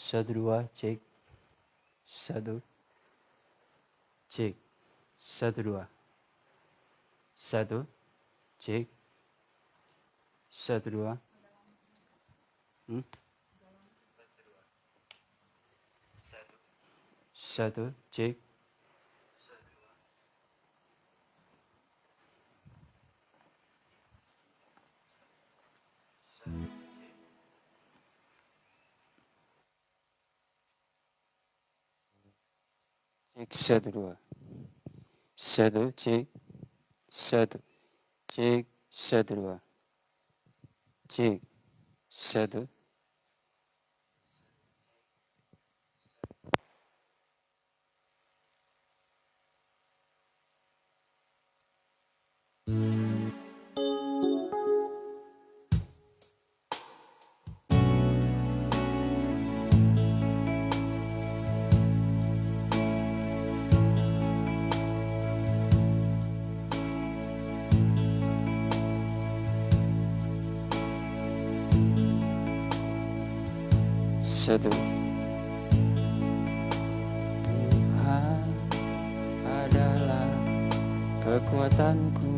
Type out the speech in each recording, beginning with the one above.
Satu dua cek. Satu cek. Satu dua. Satu cek. Satu dua. Satu cek. Cek satu dua. Satu cek. Satu cek. Satu dua. Cek satu. Satu. Tuhan adalah kekuatanku.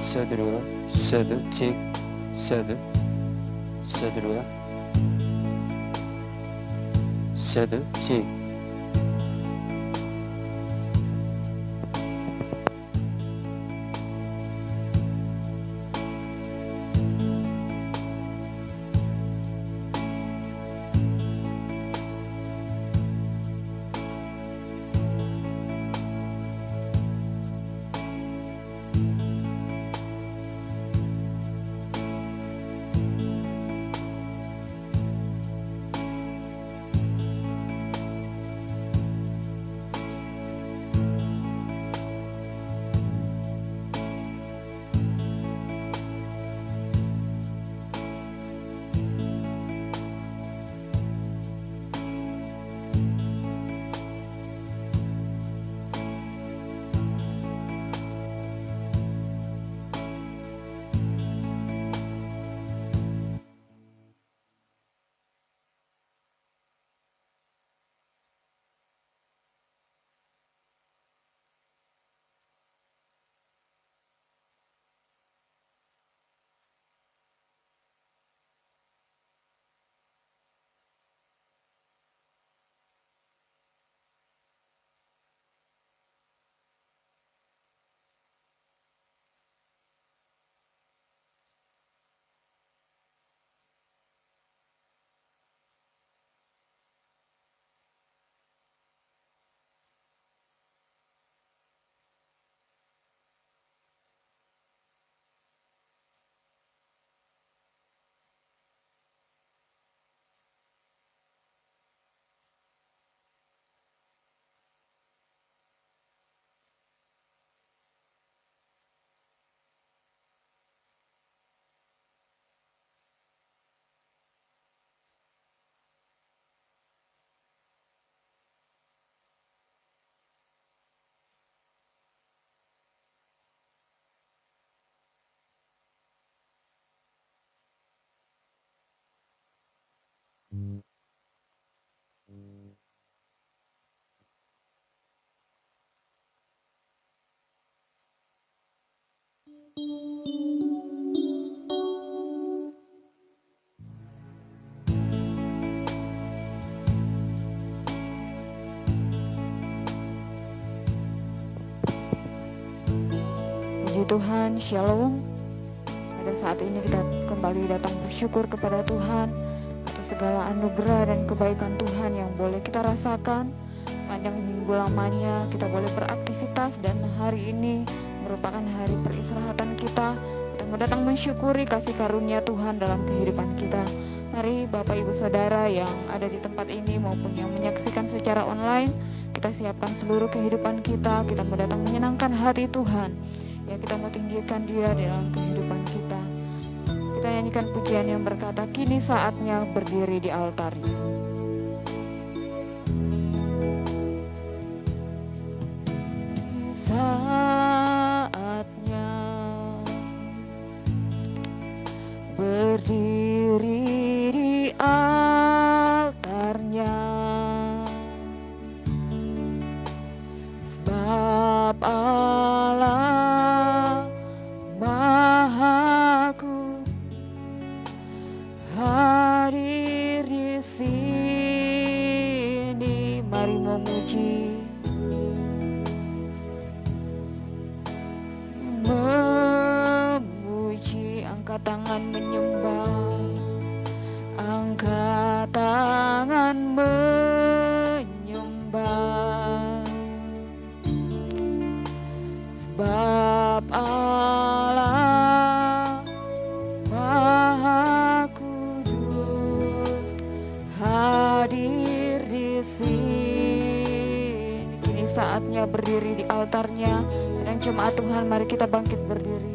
Satu dua. Satu cek. Satu. Satu dua. Satu cek. Tuhan, Shalom. Pada saat ini kita kembali datang bersyukur kepada Tuhan atas segala anugerah dan kebaikan Tuhan yang boleh kita rasakan. Panjang minggu lamanya kita boleh beraktivitas dan hari ini merupakan hari peristirahatan kita. Kita mau datang mensyukuri kasih karunia Tuhan dalam kehidupan kita. Mari Bapak Ibu Saudara yang ada di tempat ini maupun yang menyaksikan secara online, kita siapkan seluruh kehidupan kita. Kita mau datang menyenangkan hati Tuhan. Ya, kita mau tinggikan Dia dalam kehidupan kita. Kita nyanyikan pujian yang berkata, kini saatnya berdiri di altarnya. Saatnya berdiri di altarnya, sebab Allah Maha Kuasa hadir di sini. Mari memuji, angkat tangan menyembah, angkat tangan menyembah, sebab Allah Maha Kudus hadir di sini. Kini saatnya berdiri di altarnya. Sedang jemaat Tuhan, mari kita bangkit berdiri.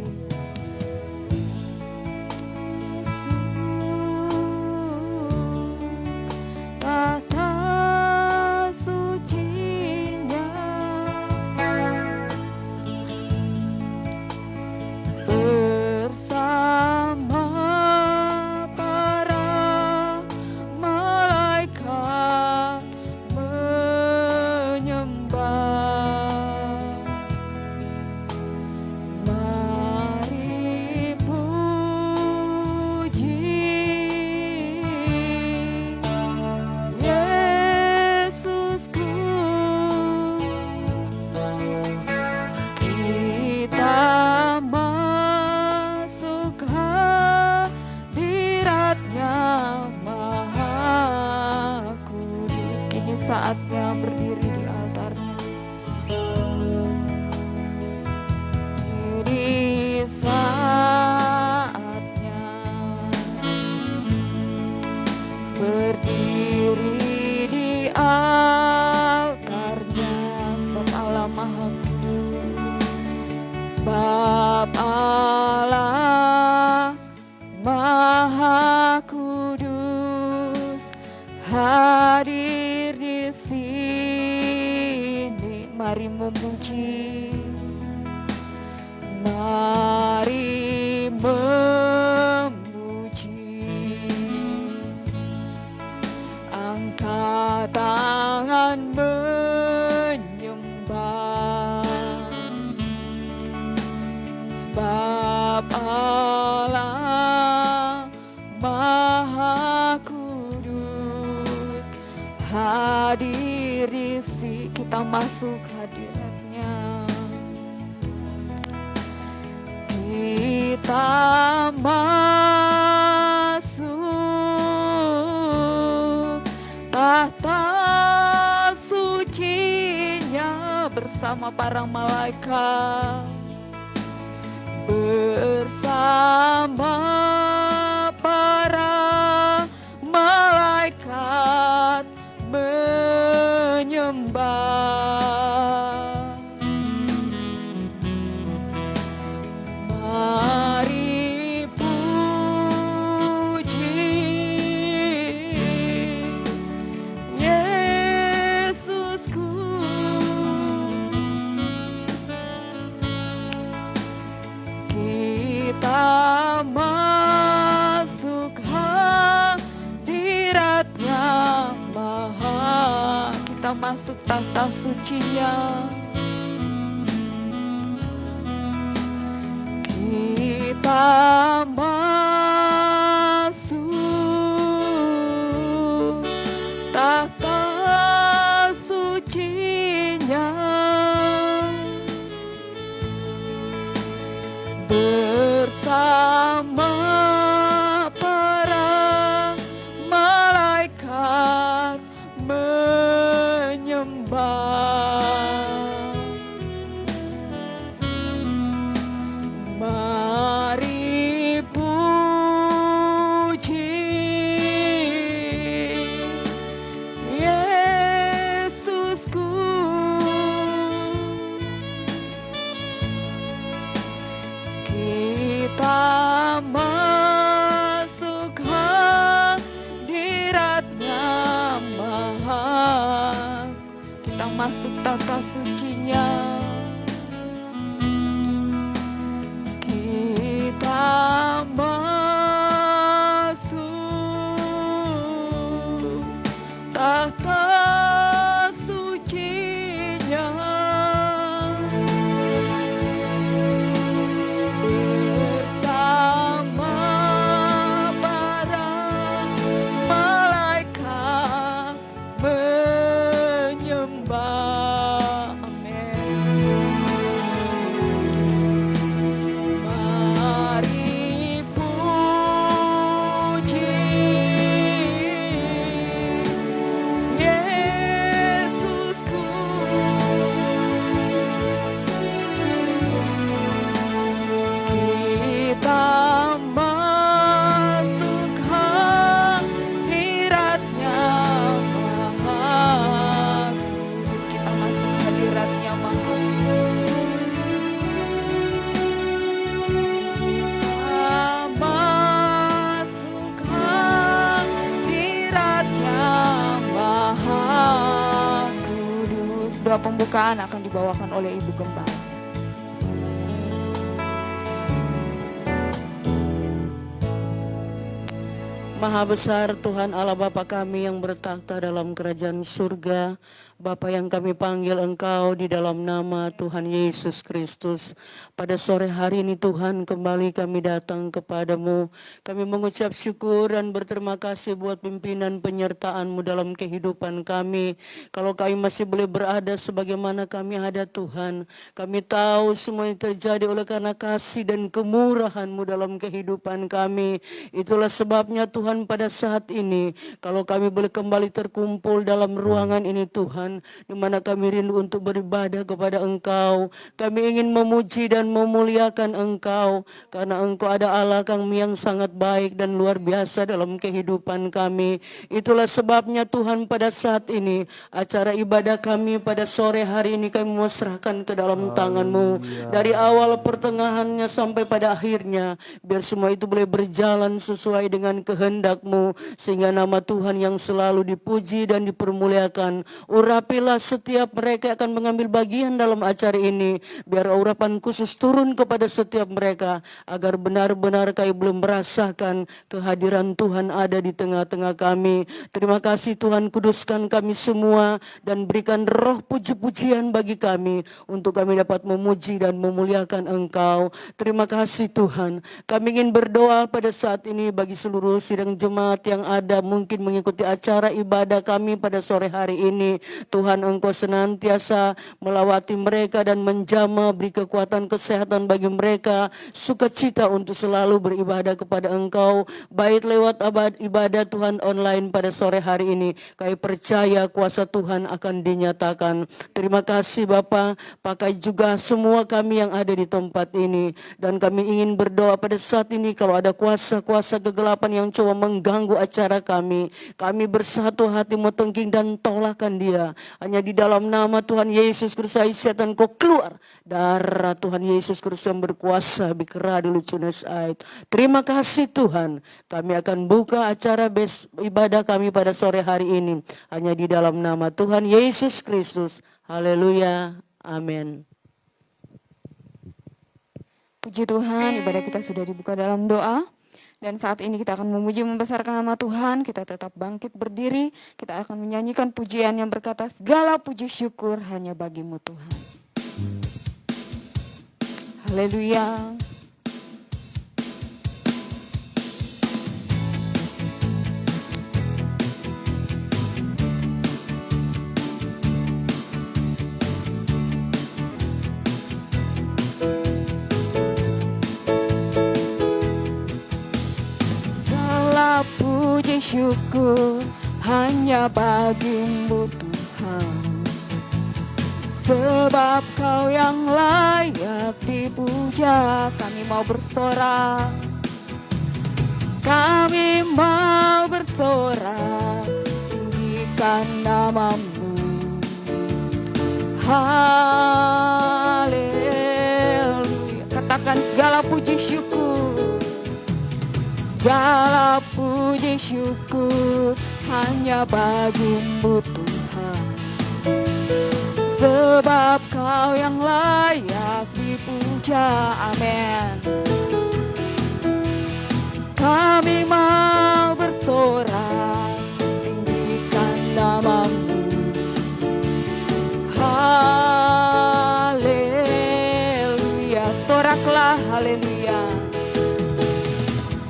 Saatnya berdiri di altarnya. Ini saatnya berdiri di altarnya, sebab Allah Maha Kudus, sebab Allah Maha Kudus hadir di sini. Mari memuji, mari memuji, angkat tangan menyembah, sebab Allah Maha Kudus hadir di sini. Kita masuk hadiratnya, kita masuk tahta sucinya bersama para malaikat, bersama para malaikat menyembah. Mari puji Yesusku, kita masuk hadiratnya Maha. Kita masuk tahta sucinya, kita masuk tahta sucinya, masuk hadiratnya Maha, kita masuk tata sucinya, kita masuk tata sucinya, bersama para malaikat menyembah. Amin. Mari puji Yesusku, kita masuk hadiratnya Maha Kudus, kita masuk hadiratnya Maha Kudus, kita masuk hadiratnya Maha Kudus. Doa pembukaan akan dibawakan oleh Ibu Gembala. Maha besar Tuhan Allah Bapa kami yang bertakhta dalam kerajaan surga, Bapa yang kami panggil Engkau di dalam nama Tuhan Yesus Kristus. Pada sore hari ini Tuhan, kembali kami datang kepadamu. Kami mengucap syukur dan berterima kasih buat pimpinan penyertaan-Mu dalam kehidupan kami. Kalau kami masih boleh berada sebagaimana kami ada Tuhan, kami tahu semua yang terjadi oleh karena kasih dan kemurahan-Mu dalam kehidupan kami. Itulah sebabnya Tuhan, pada saat ini kalau kami boleh kembali terkumpul dalam ruangan ini Tuhan, di mana kami rindu untuk beribadah kepada Engkau. Kami ingin memuji dan memuliakan Engkau, karena Engkau ada Allah kami yang sangat baik dan luar biasa dalam kehidupan kami. Itulah sebabnya Tuhan, pada saat ini acara ibadah kami pada sore hari ini kami mau serahkan ke dalam tangan-Mu. Dari awal pertengahannya sampai pada akhirnya, biar semua itu boleh berjalan sesuai dengan kehendak-Mu, sehingga nama Tuhan yang selalu dipuji dan dipermuliakan. Urapilah setiap mereka akan mengambil bagian dalam acara ini, biar urapan khusus turun kepada setiap mereka, agar benar-benar kami belum merasakan kehadiran Tuhan ada di tengah-tengah kami. Terima kasih Tuhan, kuduskan kami semua dan berikan roh puji-pujian bagi kami, untuk kami dapat memuji dan memuliakan Engkau. Terima kasih Tuhan. Kami ingin berdoa pada saat ini bagi seluruh sidang jemaat yang ada mungkin mengikuti acara ibadah kami pada sore hari ini. Tuhan, Engkau senantiasa melawati mereka dan menjamah, beri kekuatan kesehatan bagi mereka, sukacita untuk selalu beribadah kepada Engkau, baik lewat ibadah Tuhan online pada sore hari ini. Kami percaya kuasa Tuhan akan dinyatakan. Terima kasih Bapa, pakai juga semua kami yang ada di tempat ini, dan kami ingin berdoa pada saat ini kalau ada kuasa-kuasa kegelapan yang coba mengganggu acara kami bersatu hati metengking dan tolakkan dia. Hanya di dalam nama Tuhan Yesus Kristus, setan kau keluar. Darah Tuhan Yesus Kristus yang berkuasa bikra di lucunes ait. Terima kasih Tuhan. Kami akan buka acara ibadah kami pada sore hari ini hanya di dalam nama Tuhan Yesus Kristus. Haleluya. Amin. Puji Tuhan, ibadah kita sudah dibuka dalam doa. Dan saat ini kita akan memuji membesarkan nama Tuhan. Kita tetap bangkit berdiri. Kita akan menyanyikan pujian yang berkata, segala puji syukur hanya bagimu Tuhan. Haleluya. Puji syukur hanya bagimu Tuhan, sebab Kau yang layak dipuja. Kami mau bersorak, kami mau bersorak, tinggikan namamu. Haleluya. Katakan segala puji syukur Segala puji syukur hanya bagimu Tuhan, sebab Kau yang layak dipuja. Amin. Kami mau bersorak, tinggikan nama-Mu. Haleluya, soraklah haleluya.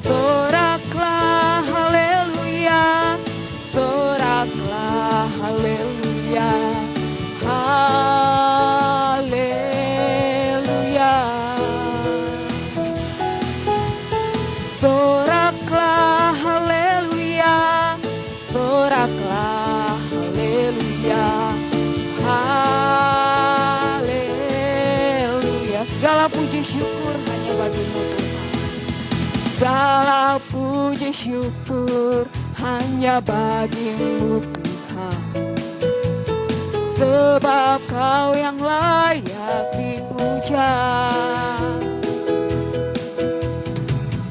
Soraklah haleluya, soraklah haleluya. Haleluya. Soraklah haleluya, soraklah haleluya. Haleluya. Segala puji syukur hanya bagimu Tuhan. Segala puji syukur hanya bagimu Tuhan, sebab Kau yang layak dipuja.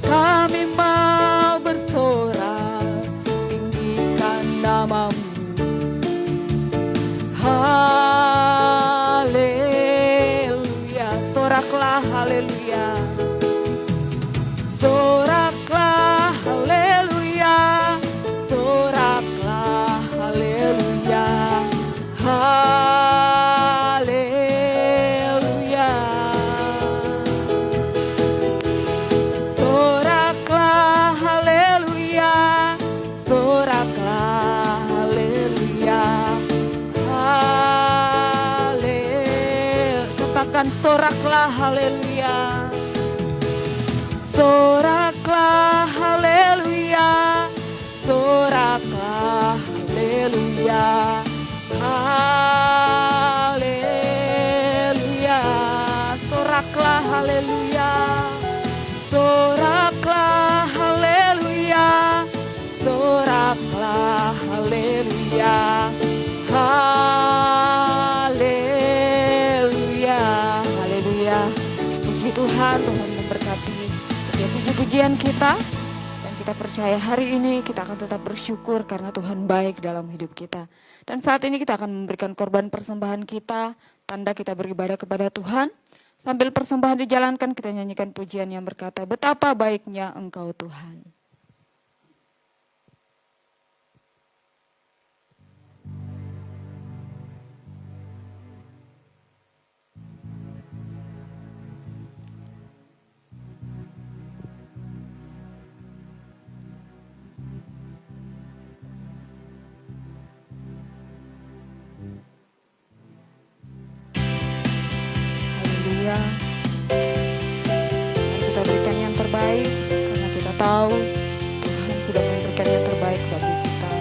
Kami mau bersorak, tinggikan nama-Mu. Haleluya, soraklah haleluya. Soraklah haleluya, soraklah haleluya. Haleluya. Soraklah haleluya, soraklah haleluya. Haleluya. Katakan soraklah haleluya. Soraklah haleluya, soraklah haleluya. Haleluya. Soraklah haleluya, soraklah haleluya, soraklah haleluya. Haleluya. Haleluya. Puji Tuhan, Tuhan memberkati setiap puji-pujian kita. Dan kita percaya hari ini kita akan tetap bersyukur karena Tuhan baik dalam hidup kita. Dan saat ini kita akan memberikan korban persembahan kita, tanda kita beribadah kepada Tuhan. Sambil persembahan dijalankan, kita nyanyikan pujian yang berkata, betapa baiknya Engkau Tuhan. Haleluya. Kita berikan yang terbaik karena kita tahu Tuhan sudah memberikan yang terbaik bagi kita.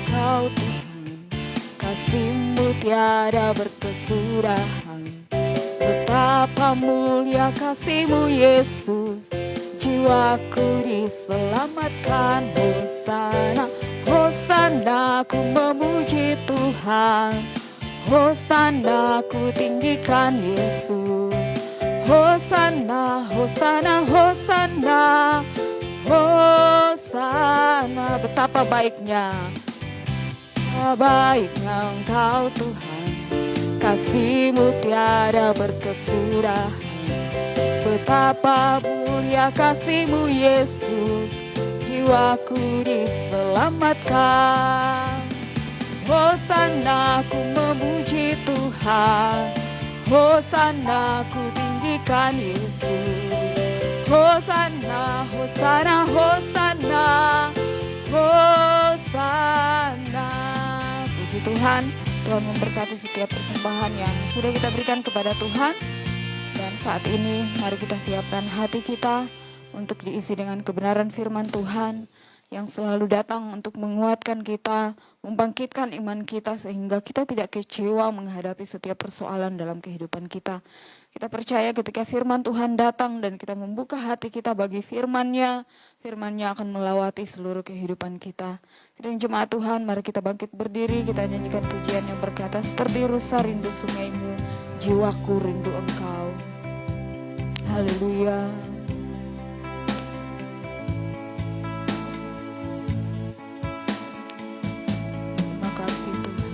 Engkau Tuhan, kasih-Mu tiada berkesudahan. Betapa mulia kasih-Mu Yesus, jiwaku diselamatkan. Hosana, Hosana, ku memuji Tuhan. Hosana, ku tinggikan Yesus. Hosana, Hosana, Hosana, Hosana. Betapa baiknya, baiknya Engkau Tuhan, kasih-Mu tiada berkesudahan. Betapa mulia kasih-Mu Yesus, jiwaku diselamatkan. Hosana, ku memuji Tuhan. Hosana, ku tinggikan Yesus. Hosana, Hosana, Hosana, Hosana. Puji Tuhan, Tuhan memberkati setiap persembahan yang sudah kita berikan kepada Tuhan. Dan saat ini mari kita siapkan hati kita untuk diisi dengan kebenaran firman Tuhan yang selalu datang untuk menguatkan kita, membangkitkan iman kita sehingga kita tidak kecewa menghadapi setiap persoalan dalam kehidupan kita. Kita percaya ketika firman Tuhan datang dan kita membuka hati kita bagi firman-Nya, firman-Nya akan melawati seluruh kehidupan kita. Sidang jemaat Tuhan, mari kita bangkit berdiri, kita nyanyikan pujian yang berkata, seperti rusa rindu sungai-Mu, jiwaku rindu Engkau. Haleluya. Terima kasih Tuhan.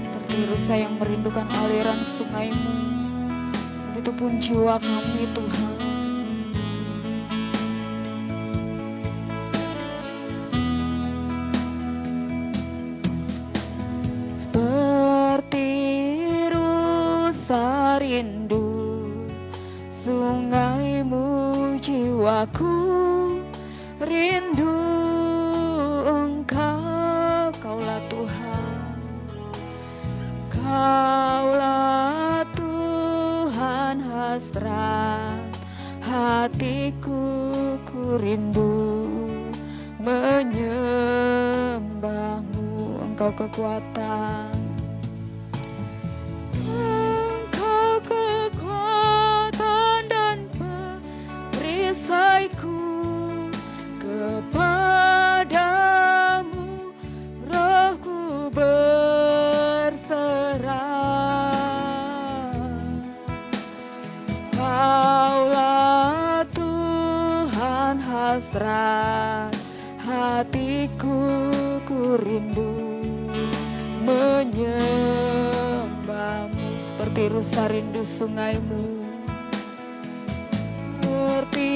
Seperti rusa yang merindukan aliran sungai-Mu, begitupun jiwa kami Tuhan. Seperti rusa rindu sungai-Mu, jiwaku rindu Engkau. Kaulah Tuhan, Kaulah Tuhan, hasrat hatiku, ku rindu menyembah-Mu. Engkau kekuatan, Engkau kekuatan dan perisaiku. Kepadamu rohku berserah. Kaulah Tuhan, hasrat hatiku, ku rindu menyembah-Mu. Seperti rusa rindu sungai-Mu, seperti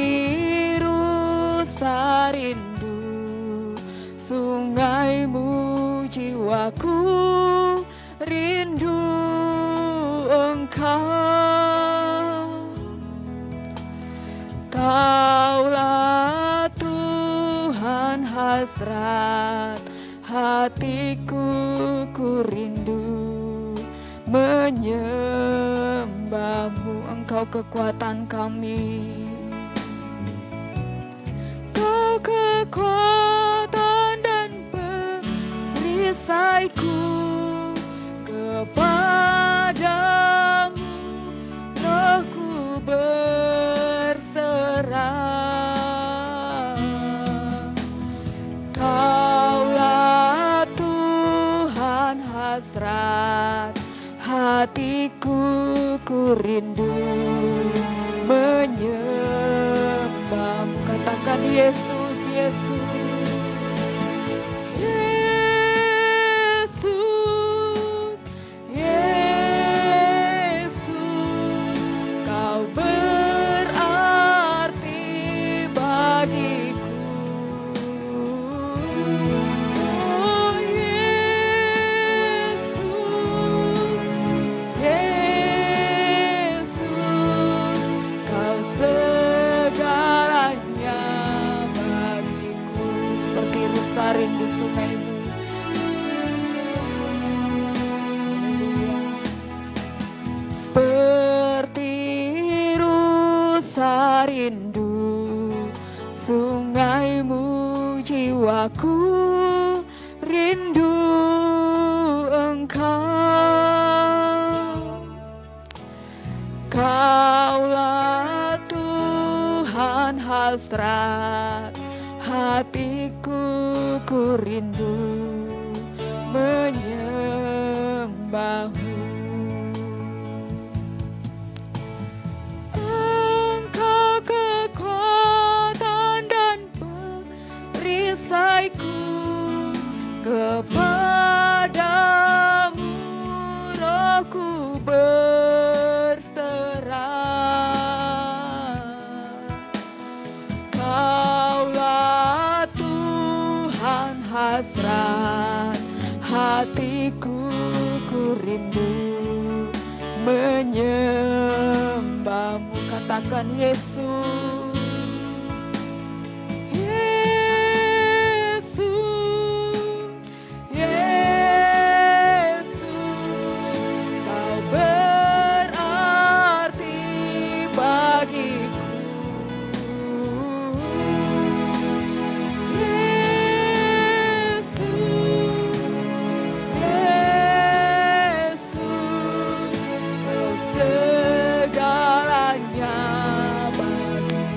rusa rindu sungai-Mu, jiwaku rindu Engkau. Kaulah Tuhan, hasrat hatiku, ku rindu menyembah-Mu. Engkau kekuatan kami, Engkau kekuatan dan perisaiku. Kepadamu rohku berserah. Kaulah Tuhan, hasrat hatiku, ku rindu menyembah-Mu. Katakan Yesus, Yesus. Yesus, Yesus, Kau berarti bagiku. Oh Yesus, Yesus, Kau segalanya bagiku. Seperti rusa rindu sungai-Mu, seperti rusa rindu sungai-Mu, jiwaku rindu Engkau. Kaulah Tuhan, hasrat hatiku, ku rindu menyembah-Mu. Engkau kekuatan dan perisaiku. Kepadamu rohku berserah. Kaulah Tuhan, hasrat hatiku, ku rindu menyembah-Mu. Katakan Yesus, Yesus, Yesus, Kau berarti bagiku. Yesus, Yesus, Kau segalanya bagiku.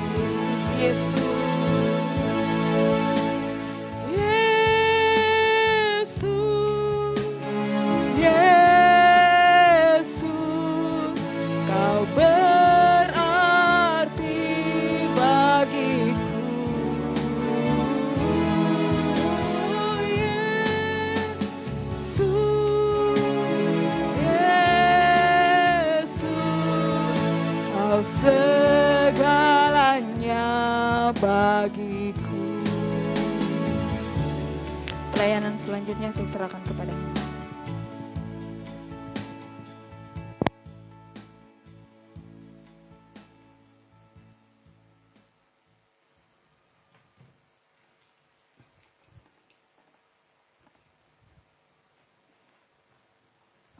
bagiku. Pelayanan selanjutnya saya serahkan kepada Anda.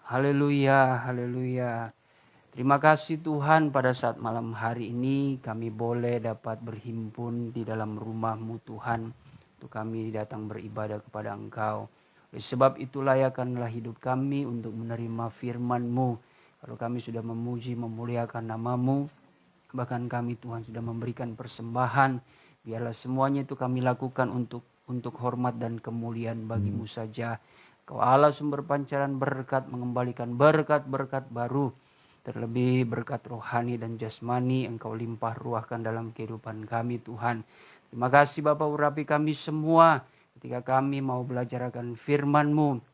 Haleluya, haleluya. Terima kasih Tuhan, pada saat malam hari ini kami boleh dapat berhimpun di dalam rumah-Mu Tuhan. Untuk kami datang beribadah kepada Engkau. Oleh sebab itu layakkanlah hidup kami untuk menerima firman-Mu. Kalau kami sudah memuji, memuliakan nama-Mu, bahkan kami Tuhan sudah memberikan persembahan, biarlah semuanya itu kami lakukan untuk hormat dan kemuliaan bagi-Mu saja. Kau Allah sumber pancaran berkat, mengembalikan berkat-berkat baru. Terlebih berkat rohani dan jasmani Engkau limpah ruahkan dalam kehidupan kami Tuhan. Terima kasih Bapa, urapi kami semua ketika kami mau belajar akan firman-Mu.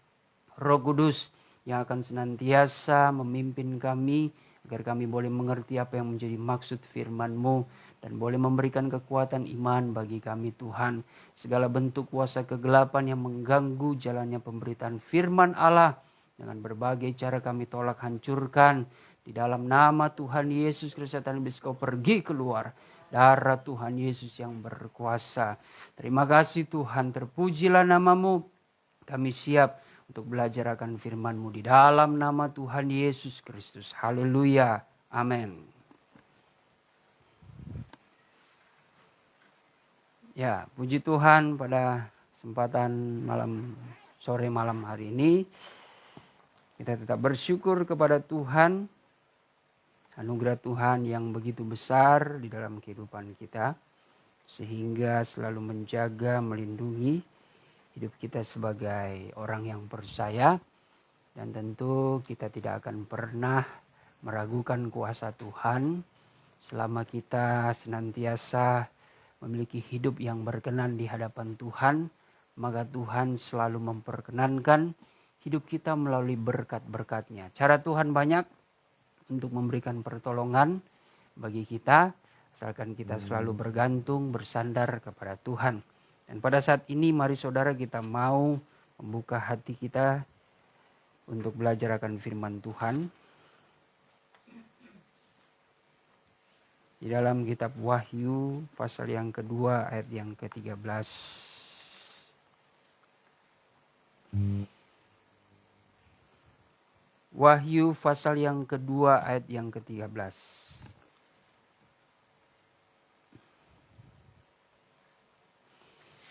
Roh Kudus yang akan senantiasa memimpin kami agar kami boleh mengerti apa yang menjadi maksud firman-Mu dan boleh memberikan kekuatan iman bagi kami Tuhan. Segala bentuk kuasa kegelapan yang mengganggu jalannya pemberitaan firman Allah dengan berbagai cara kami tolak, hancurkan. Di dalam nama Tuhan Yesus Kristus, setan iblis kau pergi keluar. Darah Tuhan Yesus yang berkuasa. Terima kasih Tuhan, terpujilah nama-Mu. Kami siap untuk belajar akan firman-Mu di dalam nama Tuhan Yesus Kristus. Haleluya. Amin. Ya, puji Tuhan, pada kesempatan sore malam hari ini kita tetap bersyukur kepada Tuhan. Anugerah Tuhan yang begitu besar di dalam kehidupan kita, sehingga selalu menjaga, melindungi hidup kita sebagai orang yang percaya. Dan tentu kita tidak akan pernah meragukan kuasa Tuhan selama kita senantiasa memiliki hidup yang berkenan di hadapan Tuhan. Maka Tuhan selalu memperkenankan hidup kita melalui berkat-berkat-Nya. Cara Tuhan banyak untuk memberikan pertolongan bagi kita, asalkan kita selalu bergantung, bersandar kepada Tuhan. Dan pada saat ini mari saudara kita mau membuka hati kita untuk belajar akan firman Tuhan. Di dalam kitab Wahyu pasal yang kedua ayat yang ke-13. Wahyu pasal yang kedua ayat yang ke-13.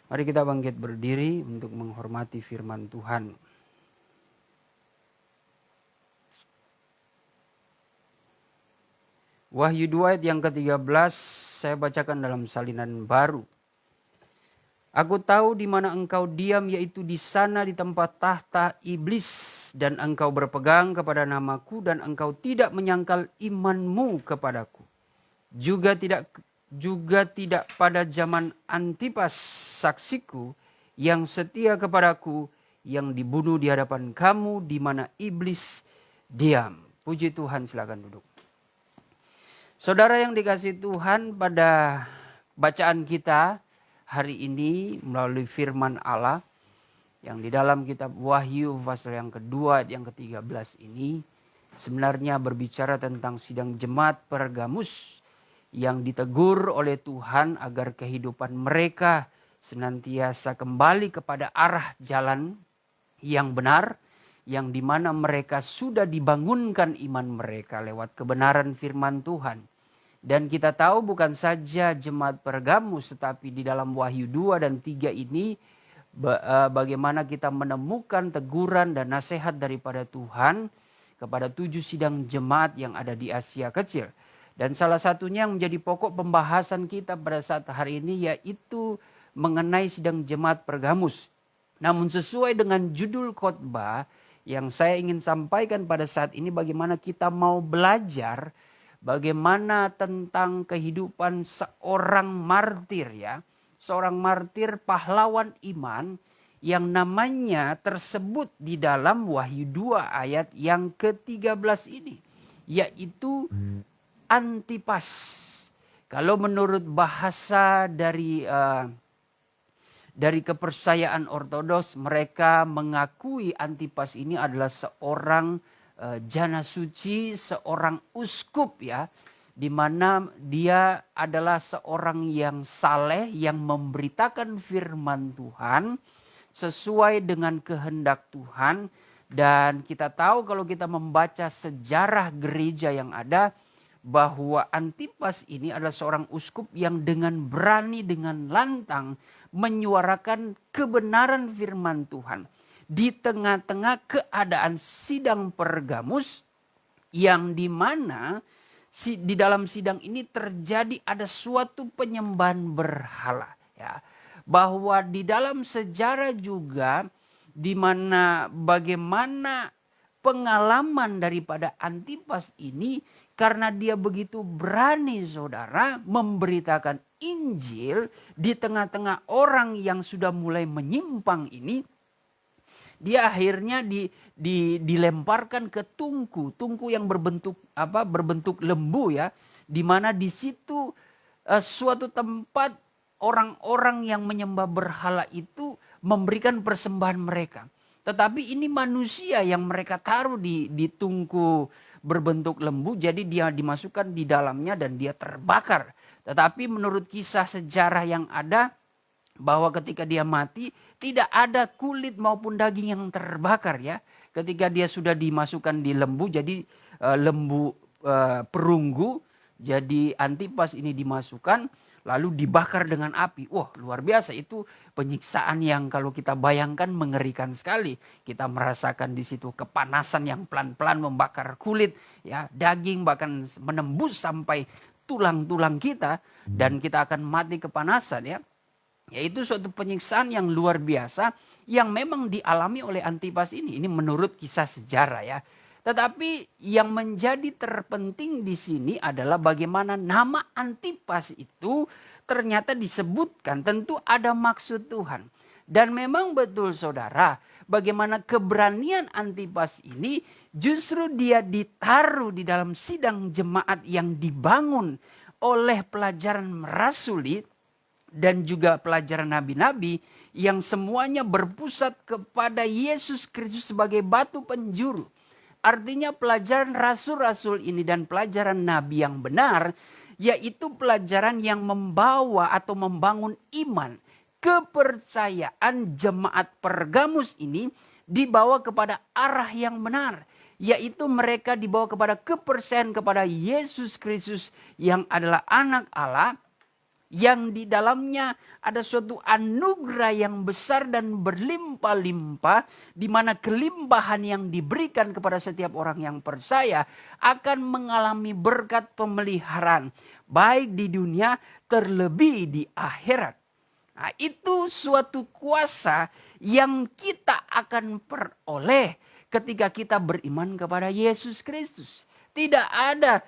Mari kita bangkit berdiri untuk menghormati firman Tuhan. Wahyu 2 ayat yang ke-13 saya bacakan dalam salinan baru. Aku tahu di mana engkau diam, yaitu di sana di tempat tahta iblis, dan engkau berpegang kepada namaku, dan engkau tidak menyangkal imanmu kepadaku. Juga tidak pada zaman Antipas saksiku yang setia kepadaku, yang dibunuh di hadapan kamu, di mana iblis diam. Puji Tuhan, silakan duduk. Saudara yang dikasihi Tuhan, pada bacaan kita hari ini melalui firman Allah yang di dalam kitab Wahyu pasal yang kedua ayat yang ke-13 ini sebenarnya berbicara tentang sidang jemaat Pergamus yang ditegur oleh Tuhan agar kehidupan mereka senantiasa kembali kepada arah jalan yang benar, yang dimana mereka sudah dibangunkan iman mereka lewat kebenaran firman Tuhan. Dan kita tahu bukan saja jemaat Pergamus, tetapi di dalam Wahyu 2 dan 3 ini bagaimana kita menemukan teguran dan nasihat daripada Tuhan kepada 7 sidang jemaat yang ada di Asia Kecil. Dan salah satunya yang menjadi pokok pembahasan kita pada saat hari ini yaitu mengenai sidang jemaat Pergamus. Namun sesuai dengan judul khotbah yang saya ingin sampaikan pada saat ini, bagaimana kita mau belajar bagaimana tentang kehidupan seorang martir ya. Seorang martir pahlawan iman yang namanya tersebut di dalam Wahyu 2 ayat yang ke-13 ini. Yaitu Antipas. Kalau menurut bahasa dari kepercayaan Ortodoks, mereka mengakui Antipas ini adalah seorang jana suci, seorang uskup ya, di mana dia adalah seorang yang saleh, yang memberitakan firman Tuhan sesuai dengan kehendak Tuhan. Dan kita tahu kalau kita membaca sejarah gereja yang ada, bahwa Antipas ini adalah seorang uskup yang dengan berani, dengan lantang menyuarakan kebenaran firman Tuhan di tengah-tengah keadaan sidang Pergamus, yang dimana di dalam sidang ini terjadi ada suatu penyembahan berhala ya. Bahwa di dalam sejarah juga di mana bagaimana pengalaman daripada Antipas ini, karena dia begitu berani saudara memberitakan Injil di tengah-tengah orang yang sudah mulai menyimpang ini, dia akhirnya dilemparkan ke tungku yang berbentuk lembu ya, di mana di situ suatu tempat orang-orang yang menyembah berhala itu memberikan persembahan mereka. Tetapi ini manusia yang mereka taruh di tungku berbentuk lembu, jadi dia dimasukkan di dalamnya dan dia terbakar. Tetapi menurut kisah sejarah yang ada, bahwa ketika dia mati tidak ada kulit maupun daging yang terbakar ya. Ketika dia sudah dimasukkan di lembu, jadi lembu perunggu, jadi Antipas ini dimasukkan lalu dibakar dengan api. Wah, luar biasa, itu penyiksaan yang kalau kita bayangkan mengerikan sekali. Kita merasakan di situ kepanasan yang pelan-pelan membakar kulit, ya, daging, bahkan menembus sampai tulang-tulang kita, dan kita akan mati kepanasan ya. Yaitu suatu penyiksaan yang luar biasa yang memang dialami oleh Antipas ini. Ini menurut kisah sejarah ya. Tetapi yang menjadi terpenting di sini adalah bagaimana nama Antipas itu ternyata disebutkan, tentu ada maksud Tuhan. Dan memang betul saudara, bagaimana keberanian Antipas ini justru dia ditaruh di dalam sidang jemaat yang dibangun oleh pelajaran rasuli dan juga pelajaran nabi-nabi yang semuanya berpusat kepada Yesus Kristus sebagai batu penjuru. Artinya pelajaran rasul-rasul ini dan pelajaran nabi yang benar, yaitu pelajaran yang membawa atau membangun iman, kepercayaan jemaat Pergamus ini dibawa kepada arah yang benar. Yaitu mereka dibawa kepada kepercayaan kepada Yesus Kristus yang adalah anak Allah, yang di dalamnya ada suatu anugerah yang besar dan berlimpah-limpah, di mana kelimpahan yang diberikan kepada setiap orang yang percaya akan mengalami berkat pemeliharaan, baik di dunia terlebih di akhirat. Nah, itu suatu kuasa yang kita akan peroleh ketika kita beriman kepada Yesus Kristus. Tidak ada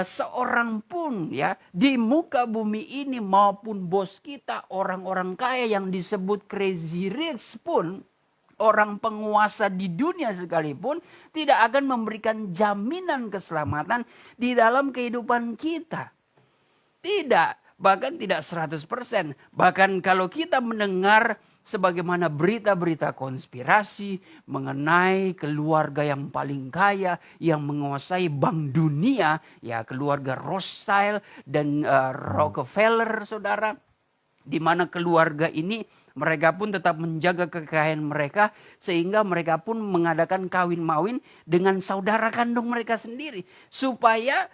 seorang pun ya di muka bumi ini maupun bos kita, orang-orang kaya yang disebut crazy rich pun, orang penguasa di dunia sekalipun, tidak akan memberikan jaminan keselamatan di dalam kehidupan kita. Tidak, bahkan tidak 100%. Bahkan kalau kita mendengar sebagaimana berita-berita konspirasi mengenai keluarga yang paling kaya yang menguasai bank dunia, ya, keluarga Rothschild dan Rockefeller, saudara, di mana keluarga ini mereka pun tetap menjaga kekayaan mereka sehingga mereka pun mengadakan kawin-mawin dengan saudara kandung mereka sendiri supaya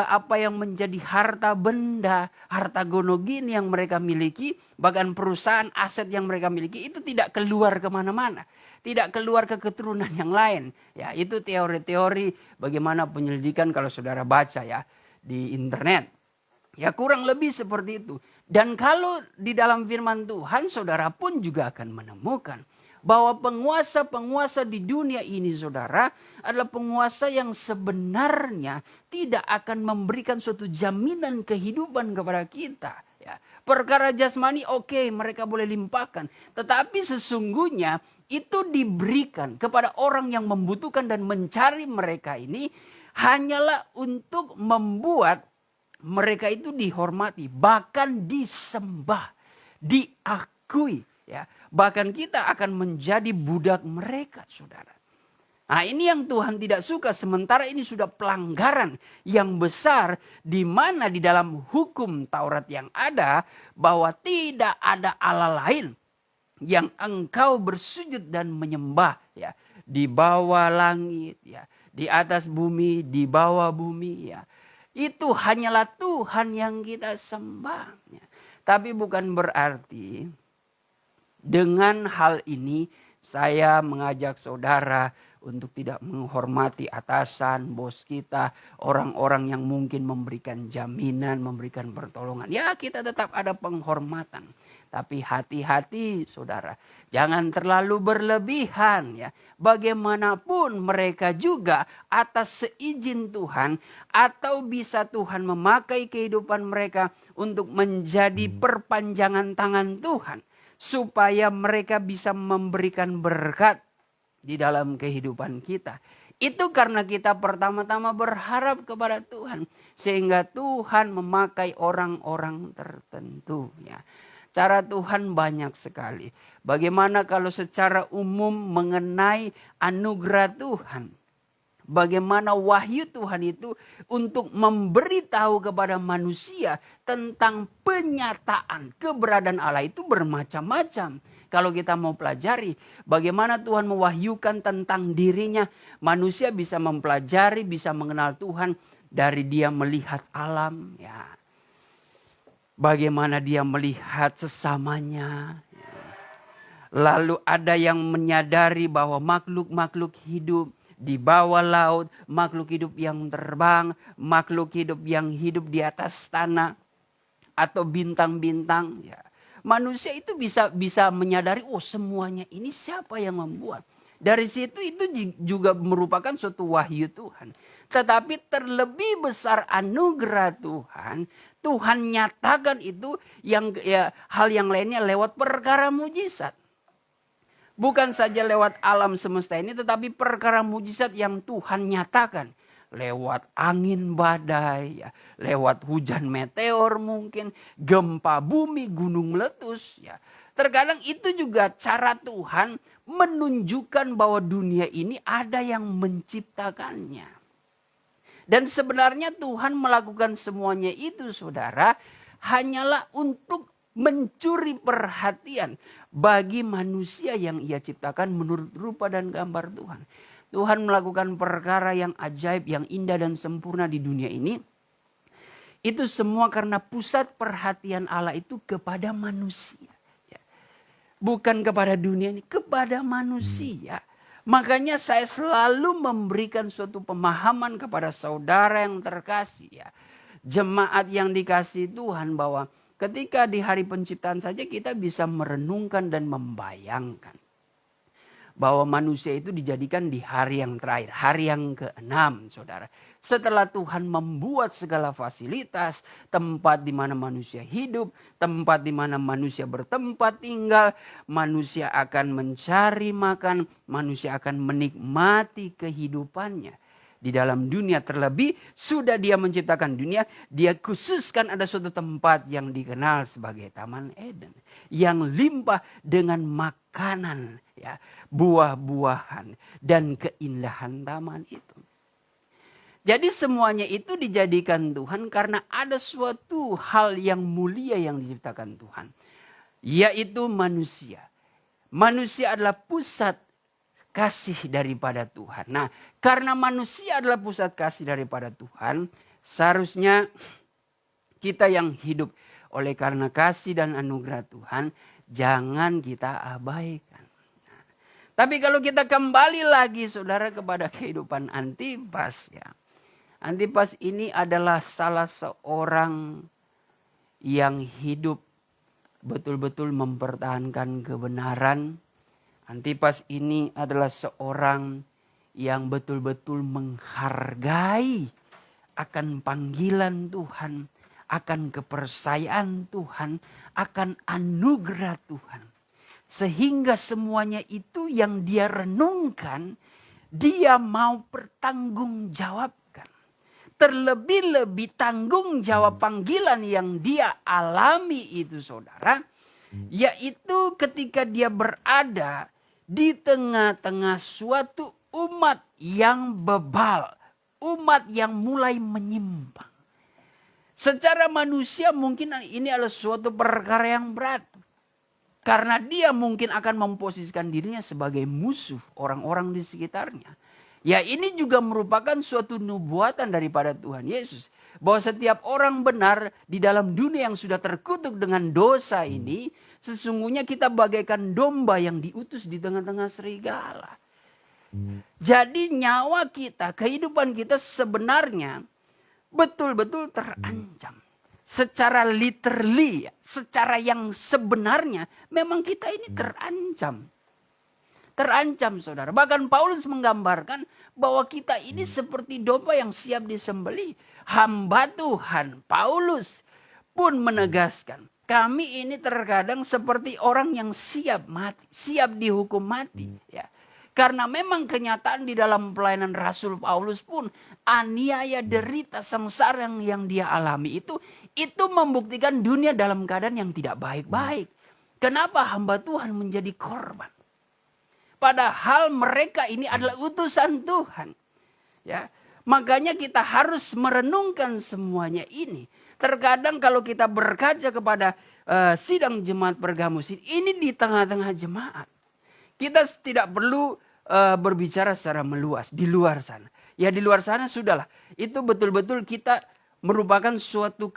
apa yang menjadi harta benda, harta gonogin yang mereka miliki, bahkan perusahaan aset yang mereka miliki itu tidak keluar kemana-mana, tidak keluar ke keturunan yang lain. Ya, itu teori-teori bagaimana penyelidikan kalau saudara baca ya di internet. Ya, kurang lebih seperti itu. Dan kalau di dalam firman Tuhan, saudara pun juga akan menemukan bahwa penguasa-penguasa di dunia ini, saudara, adalah penguasa yang sebenarnya tidak akan memberikan suatu jaminan kehidupan kepada kita. Ya, perkara jasmani oke, mereka boleh limpahkan. Tetapi sesungguhnya itu diberikan kepada orang yang membutuhkan dan mencari mereka ini hanyalah untuk membuat mereka itu dihormati, bahkan disembah, diakui. Ya, bahkan kita akan menjadi budak mereka, saudara. Nah, ini yang Tuhan tidak suka. Sementara ini sudah pelanggaran yang besar, di mana di dalam hukum Taurat yang ada bahwa tidak ada Allah lain yang engkau bersujud dan menyembah, ya, di bawah langit, ya, di atas bumi, di bawah bumi, ya. Itu hanyalah Tuhan yang kita sembah. Ya. Tapi bukan berarti dengan hal ini saya mengajak saudara untuk tidak menghormati atasan, bos kita, orang-orang yang mungkin memberikan jaminan, memberikan pertolongan. Ya, kita tetap ada penghormatan. Tapi hati-hati, saudara, jangan terlalu berlebihan, ya. Bagaimanapun mereka juga atas seizin Tuhan, atau bisa Tuhan memakai kehidupan mereka untuk menjadi perpanjangan tangan Tuhan, supaya mereka bisa memberikan berkat di dalam kehidupan kita. Itu karena kita pertama-tama berharap kepada Tuhan, sehingga Tuhan memakai orang-orang tertentu, ya. Cara Tuhan banyak sekali. Bagaimana kalau secara umum mengenai anugerah Tuhan? Bagaimana wahyu Tuhan itu untuk memberitahu kepada manusia tentang penyataan keberadaan Allah itu bermacam-macam. Kalau kita mau pelajari bagaimana Tuhan mewahyukan tentang dirinya, manusia bisa mempelajari, bisa mengenal Tuhan dari dia melihat alam, ya. Bagaimana dia melihat sesamanya. Ya. Lalu ada yang menyadari bahwa makhluk-makhluk hidup di bawah laut, makhluk hidup yang terbang, makhluk hidup yang hidup di atas tanah atau bintang-bintang, ya. Manusia itu bisa menyadari, oh semuanya ini siapa yang membuat. Dari situ itu juga merupakan suatu wahyu Tuhan. Tetapi terlebih besar anugerah Tuhan, Tuhan nyatakan itu yang, ya, hal yang lainnya lewat perkara mujizat. Bukan saja lewat alam semesta ini, tetapi perkara mujizat yang Tuhan nyatakan. Lewat angin badai, ya, lewat hujan meteor mungkin, gempa bumi, gunung meletus. Ya. Terkadang itu juga cara Tuhan menunjukkan bahwa dunia ini ada yang menciptakannya. Dan sebenarnya Tuhan melakukan semuanya itu, saudara, hanyalah untuk mencuri perhatian bagi manusia yang ia ciptakan menurut rupa dan gambar Tuhan. Tuhan melakukan perkara yang ajaib, yang indah dan sempurna di dunia ini. Itu semua karena pusat perhatian Allah itu kepada manusia. Bukan kepada dunia ini, kepada manusia. Makanya saya selalu memberikan suatu pemahaman kepada saudara yang terkasih, ya. Jemaat yang dikasih Tuhan, bahwa ketika di hari penciptaan saja kita bisa merenungkan dan membayangkan bahwa manusia itu dijadikan di hari yang terakhir, hari yang ke-6, saudara. Setelah Tuhan membuat segala fasilitas, tempat di mana manusia hidup, tempat di mana manusia bertempat tinggal, manusia akan mencari makan, manusia akan menikmati kehidupannya di dalam dunia. Terlebih sudah dia menciptakan dunia, dia khususkan ada suatu tempat yang dikenal sebagai Taman Eden, yang limpah dengan makanan, ya, buah-buahan dan keindahan taman itu. Jadi semuanya itu dijadikan Tuhan karena ada suatu hal yang mulia yang diciptakan Tuhan, yaitu manusia. Manusia adalah pusat kasih daripada Tuhan. Nah, karena manusia adalah pusat kasih daripada Tuhan, seharusnya kita yang hidup oleh karena kasih dan anugerah Tuhan, jangan kita abaikan. Nah, tapi kalau kita kembali lagi, saudara, kepada kehidupan Antipas, ya. Antipas ini adalah salah seorang yang hidup betul-betul mempertahankan kebenaran. Antipas ini adalah seorang yang betul-betul menghargai akan panggilan Tuhan, akan kepercayaan Tuhan, akan anugerah Tuhan. Sehingga semuanya itu yang dia renungkan, dia mau pertanggungjawabkan. Terlebih-lebih tanggung jawab panggilan yang dia alami itu saudara, yaitu ketika dia berada di tengah-tengah suatu umat yang bebal, umat yang mulai menyimpang. Secara manusia mungkin ini adalah suatu perkara yang berat. Karena dia mungkin akan memposisikan dirinya sebagai musuh orang-orang di sekitarnya. Ya, ini juga merupakan suatu nubuatan daripada Tuhan Yesus. Bahwa setiap orang benar di dalam dunia yang sudah terkutuk dengan dosa ini, sesungguhnya kita bagaikan domba yang diutus di tengah-tengah serigala. Jadi nyawa kita, kehidupan kita sebenarnya betul-betul terancam. Secara literally, secara yang sebenarnya memang kita ini terancam. Terancam saudara. Bahkan Paulus menggambarkan bahwa kita ini seperti domba yang siap disembelih. Hamba Tuhan Paulus pun menegaskan, kami ini terkadang seperti orang yang siap mati, siap dihukum mati. Ya. Karena memang kenyataan di dalam pelayanan Rasul Paulus pun aniaya, derita, sengsara yang dia alami itu membuktikan dunia dalam keadaan yang tidak baik-baik. Kenapa hamba Tuhan menjadi korban? Padahal mereka ini adalah utusan Tuhan. Ya, makanya kita harus merenungkan semuanya ini. Terkadang kalau kita berkaca kepada sidang jemaat Pergamus ini di tengah-tengah jemaat. Kita tidak perlu berbicara secara meluas di luar sana. Ya di luar sana sudahlah. Itu betul-betul kita merupakan suatu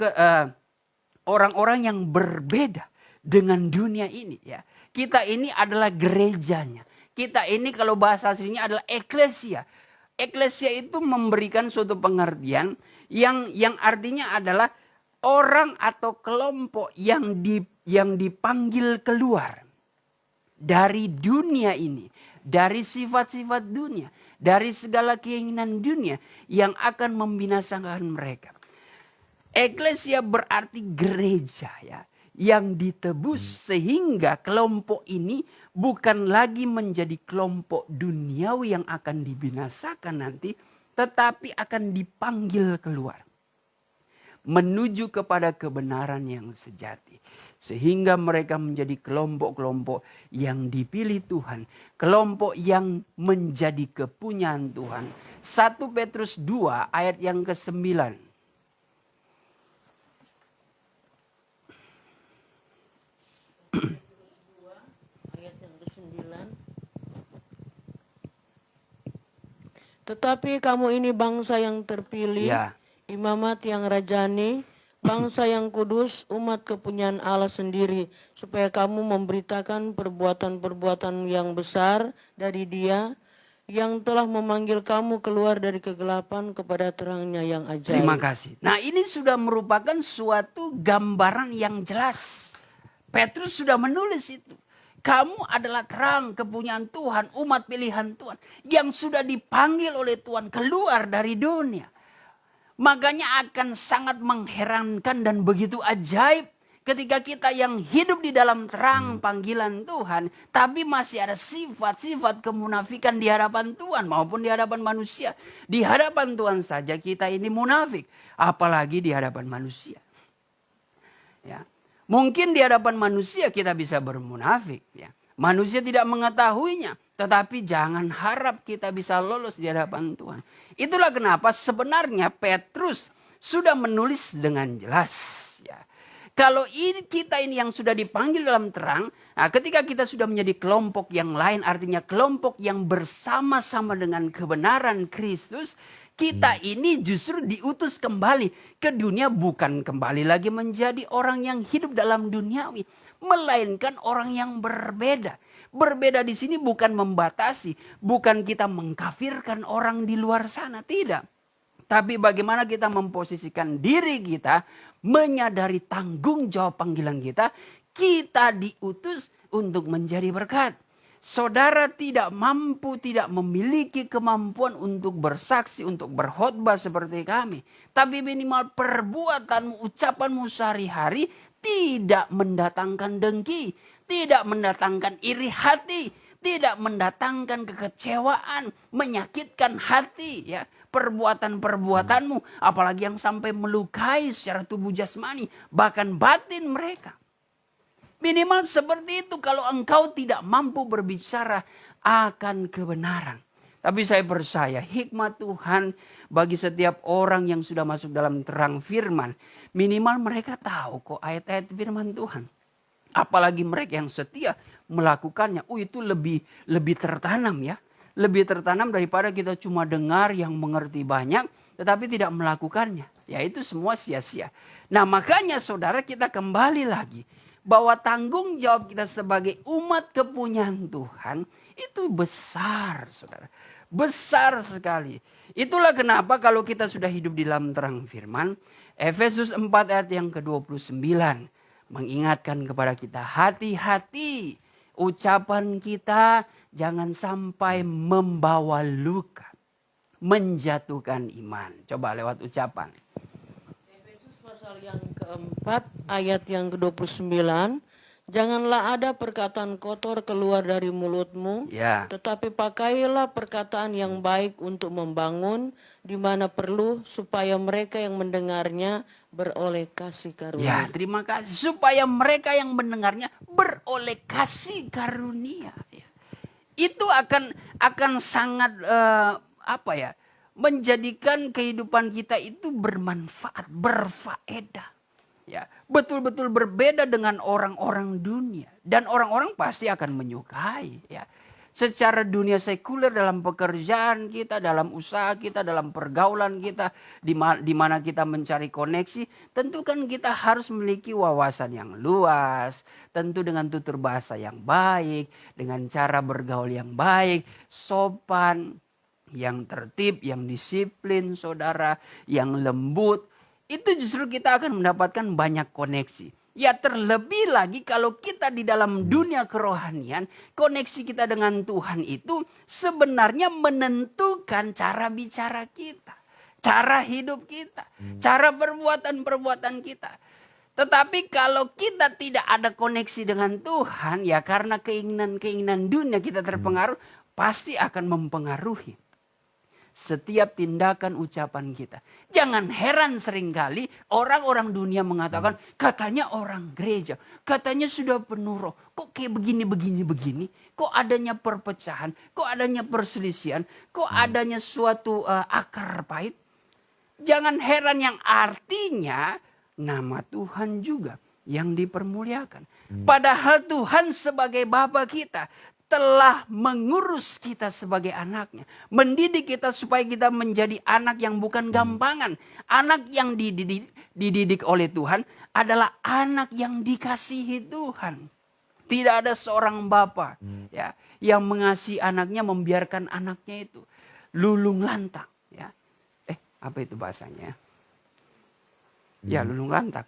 orang-orang yang berbeda dengan dunia ini. Ya, kita ini adalah gerejanya. Kita ini kalau bahasa aslinya adalah eklesia. Eklesia itu memberikan suatu pengertian yang artinya adalah orang atau kelompok yang dipanggil keluar dari dunia ini, dari sifat-sifat dunia, dari segala keinginan dunia yang akan membinasakan mereka. Eklesia berarti gereja ya, yang ditebus sehingga kelompok ini bukan lagi menjadi kelompok duniawi yang akan dibinasakan nanti, tetapi akan dipanggil keluar. Menuju kepada kebenaran yang sejati. Sehingga mereka menjadi kelompok-kelompok yang dipilih Tuhan. Kelompok yang menjadi kepunyaan Tuhan. 1 Petrus 2 ayat yang ke-9. Tetapi kamu ini bangsa yang terpilih, Ya. imamat yang rajani, bangsa yang kudus, umat kepunyaan Allah sendiri, supaya kamu memberitakan perbuatan-perbuatan yang besar dari Dia yang telah memanggil kamu keluar dari kegelapan kepada terangnya yang ajaib. Terima kasih. Nah, ini sudah merupakan suatu gambaran yang jelas. Petrus sudah menulis itu. Kamu adalah terang kepunyaan Tuhan, umat pilihan Tuhan yang sudah dipanggil oleh Tuhan keluar dari dunia. Makanya akan sangat mengherankan dan begitu ajaib ketika kita yang hidup di dalam terang panggilan Tuhan, tapi masih ada sifat-sifat kemunafikan di hadapan Tuhan maupun di hadapan manusia. Di hadapan Tuhan saja kita ini munafik, apalagi di hadapan manusia. Ya. Mungkin di hadapan manusia kita bisa bermunafik. Ya. Manusia tidak mengetahuinya. Tetapi jangan harap kita bisa lolos di hadapan Tuhan. Itulah kenapa sebenarnya Petrus sudah menulis dengan jelas. Ya. Kalau kita ini yang sudah dipanggil dalam terang. Nah ketika kita sudah menjadi kelompok yang lain. Artinya kelompok yang bersama-sama dengan kebenaran Kristus. Kita ini justru diutus kembali ke dunia, bukan kembali lagi menjadi orang yang hidup dalam duniawi, melainkan orang yang berbeda. Berbeda di sini bukan membatasi, bukan kita mengkafirkan orang di luar sana, tidak. Tapi bagaimana kita memposisikan diri kita, menyadari tanggung jawab panggilan kita, kita diutus untuk menjadi berkat. Saudara tidak mampu, tidak memiliki kemampuan untuk bersaksi, untuk berkhotbah seperti kami. Tapi minimal perbuatanmu, ucapanmu sehari-hari tidak mendatangkan dengki, tidak mendatangkan iri hati, tidak mendatangkan kekecewaan, menyakitkan hati ya. Perbuatan-perbuatanmu, apalagi yang sampai melukai secara tubuh jasmani, bahkan batin mereka. Minimal seperti itu kalau engkau tidak mampu berbicara akan kebenaran. Tapi saya percaya hikmat Tuhan bagi setiap orang yang sudah masuk dalam terang firman. Minimal mereka tahu kok ayat-ayat firman Tuhan. Apalagi mereka yang setia melakukannya. Itu lebih tertanam ya. Lebih tertanam daripada kita cuma dengar yang mengerti banyak tetapi tidak melakukannya. Ya itu semua sia-sia. Nah makanya saudara kita kembali lagi. Bahwa tanggung jawab kita sebagai umat kepunyaan Tuhan itu besar saudara. Besar sekali. Itulah kenapa kalau kita sudah hidup di dalam terang firman. Efesus 4 ayat yang ke-29. Mengingatkan kepada kita hati-hati. Ucapan kita jangan sampai membawa luka. Menjatuhkan iman. Coba lewat ucapan. Efesus pasal yang keempat ayat yang ke-29. Janganlah ada perkataan kotor keluar dari mulutmu, Ya. tetapi pakailah perkataan yang baik untuk membangun di mana perlu, supaya mereka yang mendengarnya beroleh kasih Ya, karunia. terima kasih. Supaya mereka yang mendengarnya beroleh kasih karunia. Ya. Itu akan sangat menjadikan kehidupan kita itu bermanfaat, berfaedah. Ya, betul-betul berbeda dengan orang-orang dunia. Dan orang-orang pasti akan menyukai. Ya. Secara dunia sekuler dalam pekerjaan kita, dalam usaha kita, dalam pergaulan kita, di mana kita mencari koneksi, tentu kan kita harus memiliki wawasan yang luas, tentu dengan tutur bahasa yang baik, dengan cara bergaul yang baik, sopan, yang tertib, yang disiplin, saudara, yang lembut. Itu justru kita akan mendapatkan banyak koneksi. Ya terlebih lagi kalau kita di dalam dunia kerohanian, koneksi kita dengan Tuhan itu sebenarnya menentukan cara bicara kita. Cara hidup kita. Cara perbuatan-perbuatan kita. Tetapi kalau kita tidak ada koneksi dengan Tuhan, ya karena keinginan-keinginan dunia kita terpengaruh, pasti akan mempengaruhi setiap tindakan ucapan kita. Jangan heran seringkali orang-orang dunia mengatakan, katanya orang gereja, katanya sudah penuh roh. Kok kayak begini. Kok adanya perpecahan, kok adanya perselisihan, kok adanya suatu akar pahit. Jangan heran yang artinya nama Tuhan juga yang dipermuliakan. Padahal Tuhan sebagai Bapa kita telah mengurus kita sebagai anaknya. Mendidik kita supaya kita menjadi anak yang bukan gampangan. Anak yang dididik oleh Tuhan adalah anak yang dikasihi Tuhan. Tidak ada seorang bapa ya, yang mengasihi anaknya, membiarkan anaknya itu lulung lantak. Ya. Apa itu bahasanya? Ya lulung lantak.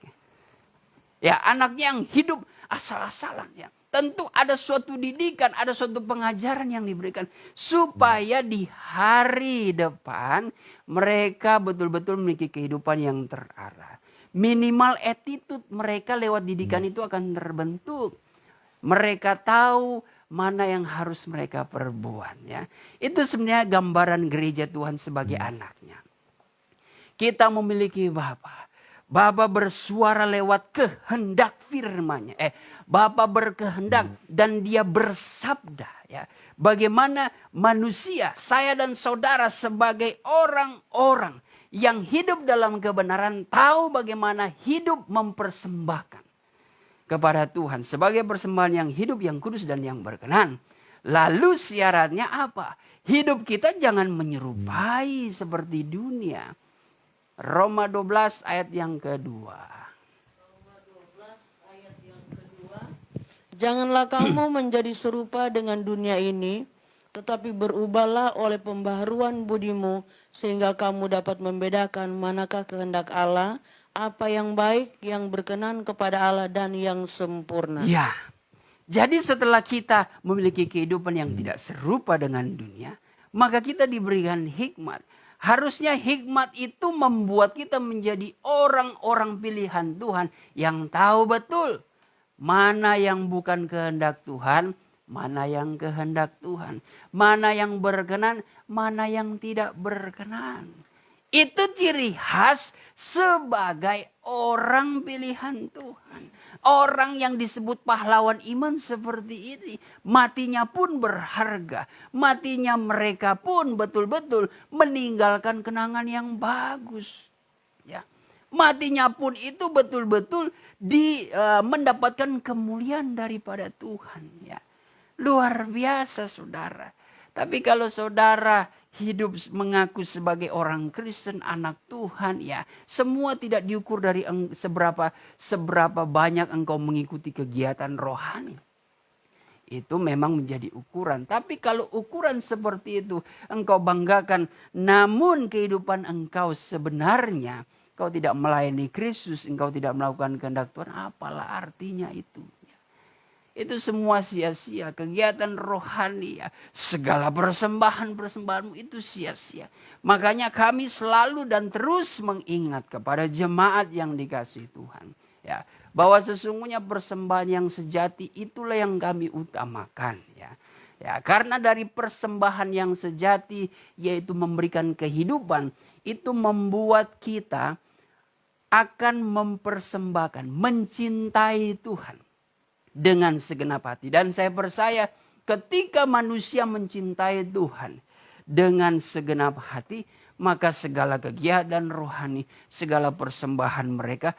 Ya anaknya yang hidup asal-asalan ya. Tentu ada suatu didikan, ada suatu pengajaran yang diberikan. Supaya di hari depan mereka betul-betul memiliki kehidupan yang terarah. Minimal attitude mereka lewat didikan itu akan terbentuk. Mereka tahu mana yang harus mereka perbuat. Ya. Itu sebenarnya gambaran gereja Tuhan sebagai anaknya. Kita memiliki Bapa. Bapa bersuara lewat kehendak firman-Nya. Bapa berkehendak dan dia bersabda. Ya. Bagaimana manusia, saya dan saudara sebagai orang-orang yang hidup dalam kebenaran tahu bagaimana hidup mempersembahkan kepada Tuhan. Sebagai persembahan yang hidup, yang kudus dan yang berkenan. Lalu syaratnya apa? Hidup kita jangan menyerupai seperti dunia. Roma 12 ayat yang kedua. Roma 12 ayat yang kedua. Janganlah kamu menjadi serupa dengan dunia ini, tetapi berubahlah oleh pembaharuan budimu, sehingga kamu dapat membedakan manakah kehendak Allah, apa yang baik, yang berkenan kepada Allah, dan yang sempurna. Ya, jadi setelah kita memiliki kehidupan yang tidak serupa dengan dunia, maka kita diberikan hikmat. Harusnya hikmat itu membuat kita menjadi orang-orang pilihan Tuhan yang tahu betul mana yang bukan kehendak Tuhan, mana yang kehendak Tuhan, mana yang berkenan, mana yang tidak berkenan. Itu ciri khas sebagai orang pilihan Tuhan. Orang yang disebut pahlawan iman seperti ini. Matinya pun berharga. Matinya mereka pun betul-betul meninggalkan kenangan yang bagus. Ya. Matinya pun itu betul-betul mendapatkan kemuliaan daripada Tuhan. Ya. Luar biasa saudara. Tapi kalau saudara hidup mengaku sebagai orang Kristen, anak Tuhan, ya semua tidak diukur dari seberapa banyak engkau mengikuti kegiatan rohani. Itu memang menjadi ukuran. Tapi kalau ukuran seperti itu engkau banggakan, namun kehidupan engkau sebenarnya engkau tidak melayani Kristus, engkau tidak melakukan kehendak Tuhan, apalah artinya itu? Itu semua sia-sia. Kegiatan rohani ya. Segala persembahan-persembahanmu itu sia-sia. Makanya kami selalu dan terus mengingat kepada jemaat yang dikasihi Tuhan. Ya, bahwa sesungguhnya persembahan yang sejati itulah yang kami utamakan. Ya, karena dari persembahan yang sejati yaitu memberikan kehidupan. Itu membuat kita akan mempersembahkan, mencintai Tuhan dengan segenap hati. Dan saya percaya ketika manusia mencintai Tuhan dengan segenap hati, maka segala kegiatan rohani, segala persembahan mereka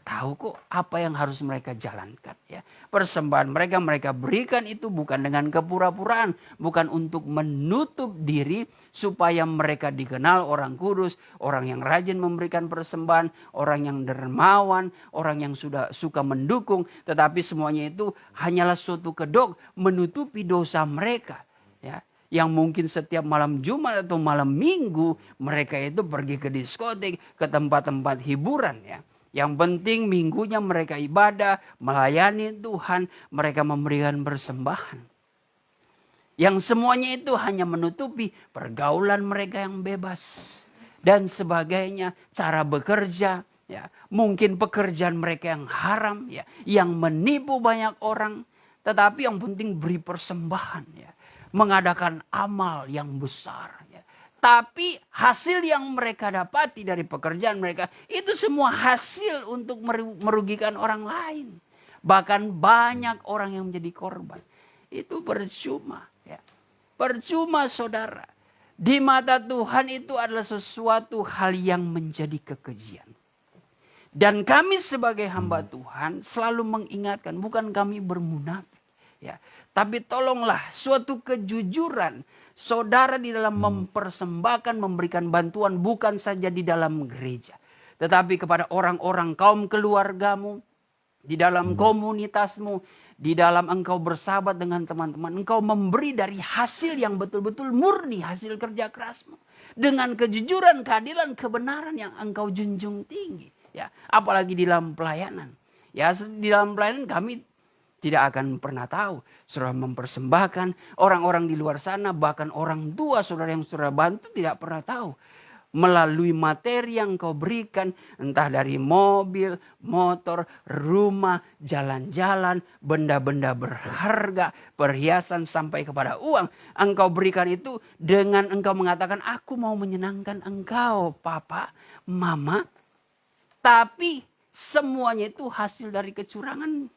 tahu kok apa yang harus mereka jalankan. Ya. Persembahan mereka berikan itu bukan dengan kepura-puraan, bukan untuk menutup diri supaya mereka dikenal orang kudus, orang yang rajin memberikan persembahan, orang yang dermawan, orang yang suka mendukung, tetapi semuanya itu hanyalah suatu kedok menutupi dosa mereka. Ya. Yang mungkin setiap malam Jumat atau malam Minggu mereka itu pergi ke diskotik, ke tempat-tempat hiburan ya. Yang penting minggunya mereka ibadah, melayani Tuhan, mereka memberikan persembahan. Yang semuanya itu hanya menutupi pergaulan mereka yang bebas dan sebagainya, cara bekerja ya. Mungkin pekerjaan mereka yang haram ya, yang menipu banyak orang, tetapi yang penting beri persembahan ya. Mengadakan amal yang besar. Ya. Tapi hasil yang mereka dapati dari pekerjaan mereka itu semua hasil untuk merugikan orang lain. Bahkan banyak orang yang menjadi korban. Itu percuma. Ya. Percuma saudara. Di mata Tuhan itu adalah sesuatu hal yang menjadi kekejian. Dan kami sebagai hamba Tuhan selalu mengingatkan. Bukan kami bermunafik. Ya. Tapi tolonglah suatu kejujuran saudara di dalam mempersembahkan, memberikan bantuan bukan saja di dalam gereja. Tetapi kepada orang-orang kaum keluargamu, di dalam komunitasmu, di dalam engkau bersahabat dengan teman-teman. Engkau memberi dari hasil yang betul-betul murni, hasil kerja kerasmu. Dengan kejujuran, keadilan, kebenaran yang engkau junjung tinggi. Ya, apalagi di dalam pelayanan. Ya, di dalam pelayanan kami tidak akan pernah tahu. Saudara mempersembahkan orang-orang di luar sana. Bahkan orang tua saudara yang saudara bantu tidak pernah tahu. Melalui materi yang kau berikan. Entah dari mobil, motor, rumah, jalan-jalan. Benda-benda berharga. Perhiasan sampai kepada uang. Engkau berikan itu dengan engkau mengatakan. Aku mau menyenangkan engkau papa, mama. Tapi semuanya itu hasil dari kecurangan.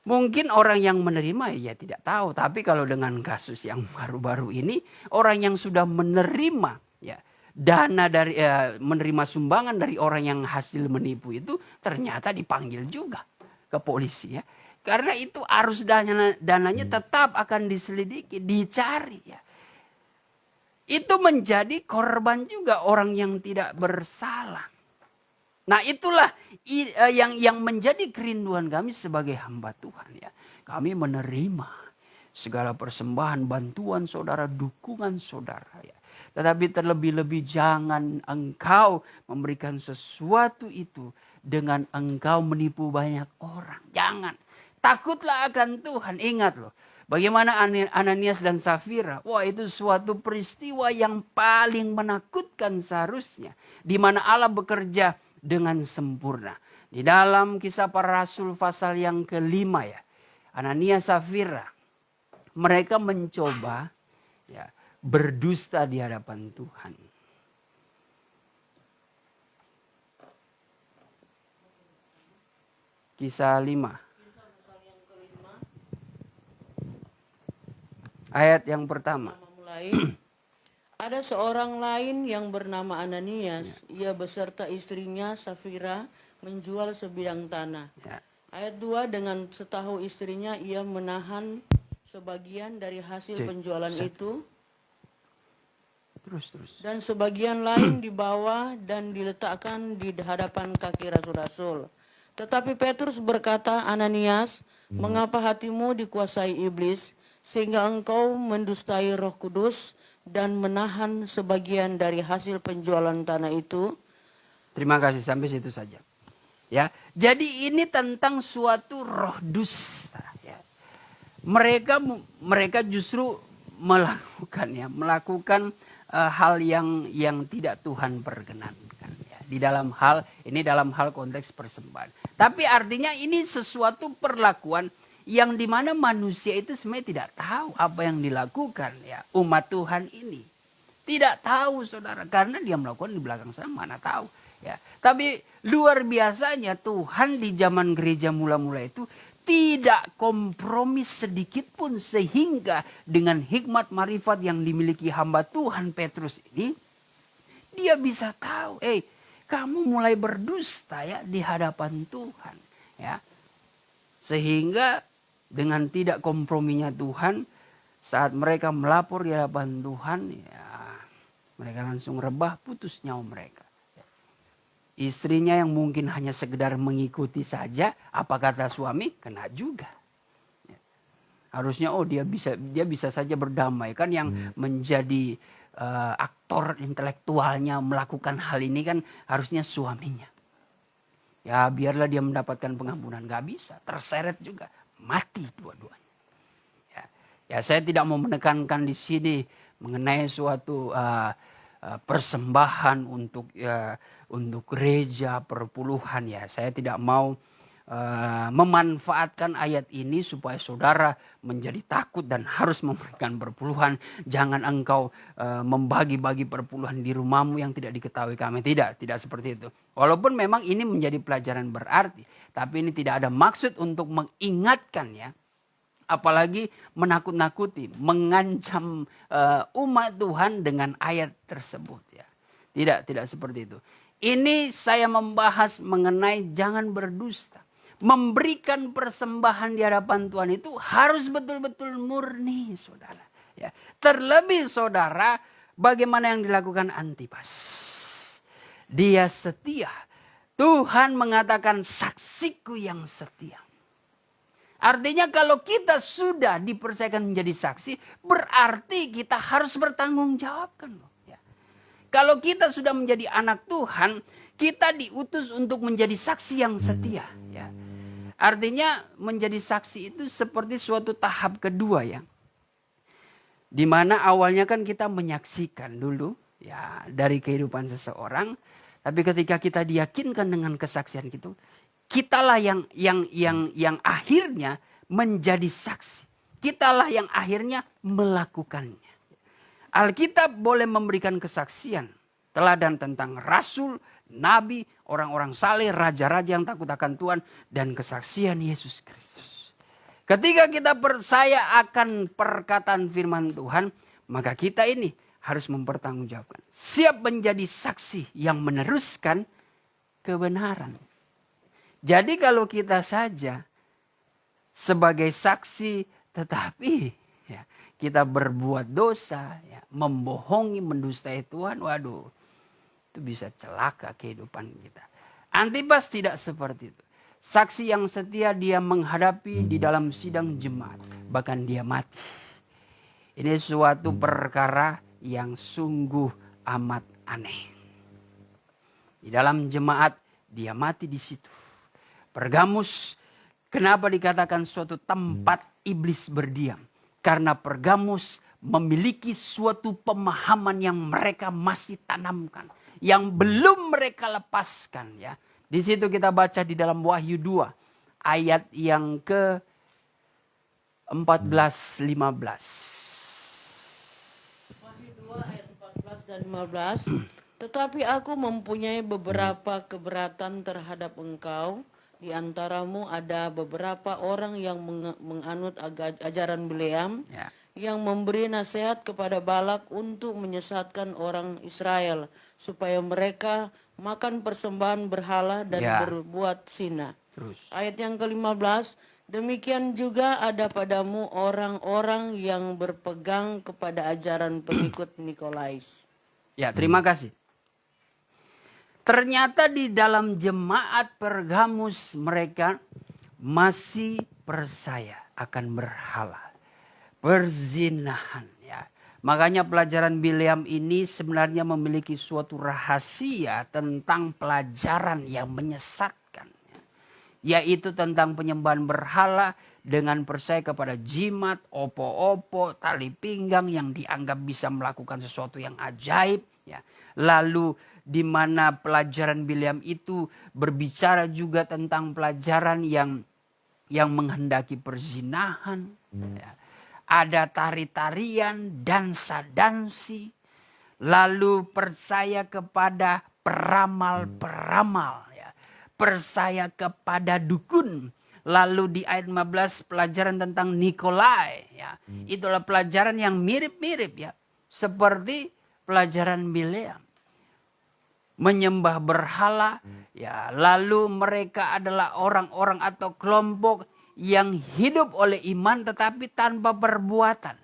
Mungkin orang yang menerima ya tidak tahu. Tapi kalau dengan kasus yang baru-baru ini. Orang yang sudah menerima ya dana dari menerima sumbangan dari orang yang hasil menipu itu. Ternyata dipanggil juga ke polisi ya. Karena itu arus dananya tetap akan diselidiki, dicari ya. Itu menjadi korban juga orang yang tidak bersalah. Nah itulah yang menjadi kerinduan kami sebagai hamba Tuhan. Ya. Kami menerima segala persembahan, bantuan saudara, dukungan saudara. Ya. Tetapi terlebih-lebih jangan engkau memberikan sesuatu itu dengan engkau menipu banyak orang. Jangan. Takutlah akan Tuhan. Ingat loh. Bagaimana Ananias dan Safira. Wah itu suatu peristiwa yang paling menakutkan seharusnya. Di mana Allah bekerja dengan sempurna. Di dalam Kisah Para Rasul pasal yang ke-5 ya. Ananias Safira, mereka mencoba ya, berdusta di hadapan Tuhan. Kisah 5. Ayat yang pertama. Mulai, ada seorang lain yang bernama Ananias, ia beserta istrinya Safira menjual sebidang tanah. Ya. Ayat 2, dengan setahu istrinya ia menahan sebagian dari hasil penjualan itu. Terus. Dan sebagian lain dibawa dan diletakkan di hadapan kaki rasul-rasul. Tetapi Petrus berkata, Ananias, mengapa hatimu dikuasai iblis, sehingga engkau mendustai Roh Kudus dan menahan sebagian dari hasil penjualan tanah itu? Terima kasih, sampai situ saja. Ya, jadi ini tentang suatu roh dusta. Ya. Mereka justru melakukan hal yang tidak Tuhan perkenankan. Ya. Dalam hal konteks persembahan. Tapi artinya ini sesuatu perlakuan yang dimana manusia itu sebenarnya tidak tahu apa yang dilakukan ya umat Tuhan ini. Tidak tahu saudara, karena dia melakukan di belakang sana, mana tahu. Ya. Tapi luar biasanya Tuhan di zaman gereja mula-mula itu tidak kompromi sedikit pun, sehingga dengan hikmat marifat yang dimiliki hamba Tuhan Petrus ini, dia bisa tahu, kamu mulai berdusta ya di hadapan Tuhan. Ya. Sehingga dengan tidak komprominya Tuhan, saat mereka melapor di hadapan Tuhan, ya, mereka langsung rebah, putus nyawa mereka. Istrinya yang mungkin hanya sekedar mengikuti saja, apa kata suami, kena juga. Ya. Harusnya dia bisa saja berdamai, kan yang menjadi aktor intelektualnya melakukan hal ini kan harusnya suaminya. Ya biarlah dia mendapatkan pengampunan, gak bisa, terseret juga. Mati dua-duanya. Ya, saya tidak mau menekankan di sini mengenai suatu persembahan untuk gereja perpuluhan ya. Saya tidak mau memanfaatkan ayat ini supaya saudara menjadi takut dan harus memberikan perpuluhan. Jangan engkau membagi-bagi perpuluhan di rumahmu yang tidak diketahui kami. Tidak seperti itu. Walaupun memang ini menjadi pelajaran berarti, tapi ini tidak ada maksud untuk mengingatkan ya. Apalagi menakut-nakuti, mengancam umat Tuhan dengan ayat tersebut ya. Tidak seperti itu. Ini saya membahas mengenai jangan berdusta. Memberikan persembahan di hadapan Tuhan itu harus betul-betul murni, saudara. Ya. Terlebih saudara, bagaimana yang dilakukan Antipas. Dia setia. Tuhan mengatakan saksiku yang setia. Artinya kalau kita sudah dipercayakan menjadi saksi, berarti kita harus bertanggung jawabkan. Ya. Kalau kita sudah menjadi anak Tuhan, kita diutus untuk menjadi saksi yang setia. Ya. Artinya menjadi saksi itu seperti suatu tahap kedua ya. Dimana awalnya kan kita menyaksikan dulu ya dari kehidupan seseorang. Tapi ketika kita diyakinkan dengan kesaksian itu, kitalah yang akhirnya menjadi saksi. Kitalah yang akhirnya melakukannya. Alkitab boleh memberikan kesaksian. Teladan tentang rasul, nabi, orang-orang saleh, raja-raja yang takut akan Tuhan. Dan kesaksian Yesus Kristus. Ketika kita percaya akan perkataan firman Tuhan, maka kita ini harus mempertanggungjawabkan. Siap menjadi saksi yang meneruskan kebenaran. Jadi kalau kita saja sebagai saksi tetapi ya, kita berbuat dosa, ya, membohongi, mendustai Tuhan, waduh, itu bisa celaka kehidupan kita. Antipas tidak seperti itu. Saksi yang setia dia menghadapi di dalam sidang jemaat, bahkan dia mati. Ini suatu perkara yang sungguh amat aneh. Di dalam jemaat dia mati di situ. Pergamus, kenapa dikatakan suatu tempat iblis berdiam? Karena Pergamus memiliki suatu pemahaman yang mereka masih tanamkan. Yang belum mereka lepaskan ya. Di situ kita baca di dalam Wahyu 2. Ayat yang 14-15. Wahyu 2 ayat 14 dan 15. Tetapi aku mempunyai beberapa keberatan terhadap engkau. Di antaramu ada beberapa orang yang menganut ajaran Bileam, Ya. yang memberi nasihat kepada Balak untuk menyesatkan orang Israel supaya mereka makan persembahan berhala dan Ya. berbuat zina. Terus. Ayat yang ke-15, demikian juga ada padamu orang-orang yang berpegang kepada ajaran pengikut Nikolais. Ya, terima kasih. Ternyata di dalam jemaat Pergamus mereka masih percaya akan berhala, perzinahan. Ya. Makanya pelajaran Bileam ini sebenarnya memiliki suatu rahasia tentang pelajaran yang menyesatkan. Yaitu tentang penyembahan berhala dengan percaya kepada jimat, opo-opo, tali pinggang yang dianggap bisa melakukan sesuatu yang ajaib. Ya. Lalu di mana pelajaran Bileam itu berbicara juga tentang pelajaran yang menghendaki perzinahan. Ya. Ada tari-tarian, dansa-dansi. Lalu percaya kepada peramal-peramal. Ya. Percaya kepada dukun. Lalu di ayat 15 pelajaran tentang Nikolai. Ya. Itulah pelajaran yang mirip-mirip ya. Seperti pelajaran Bileam. Menyembah berhala, ya, lalu mereka adalah orang-orang atau kelompok yang hidup oleh iman tetapi tanpa perbuatan.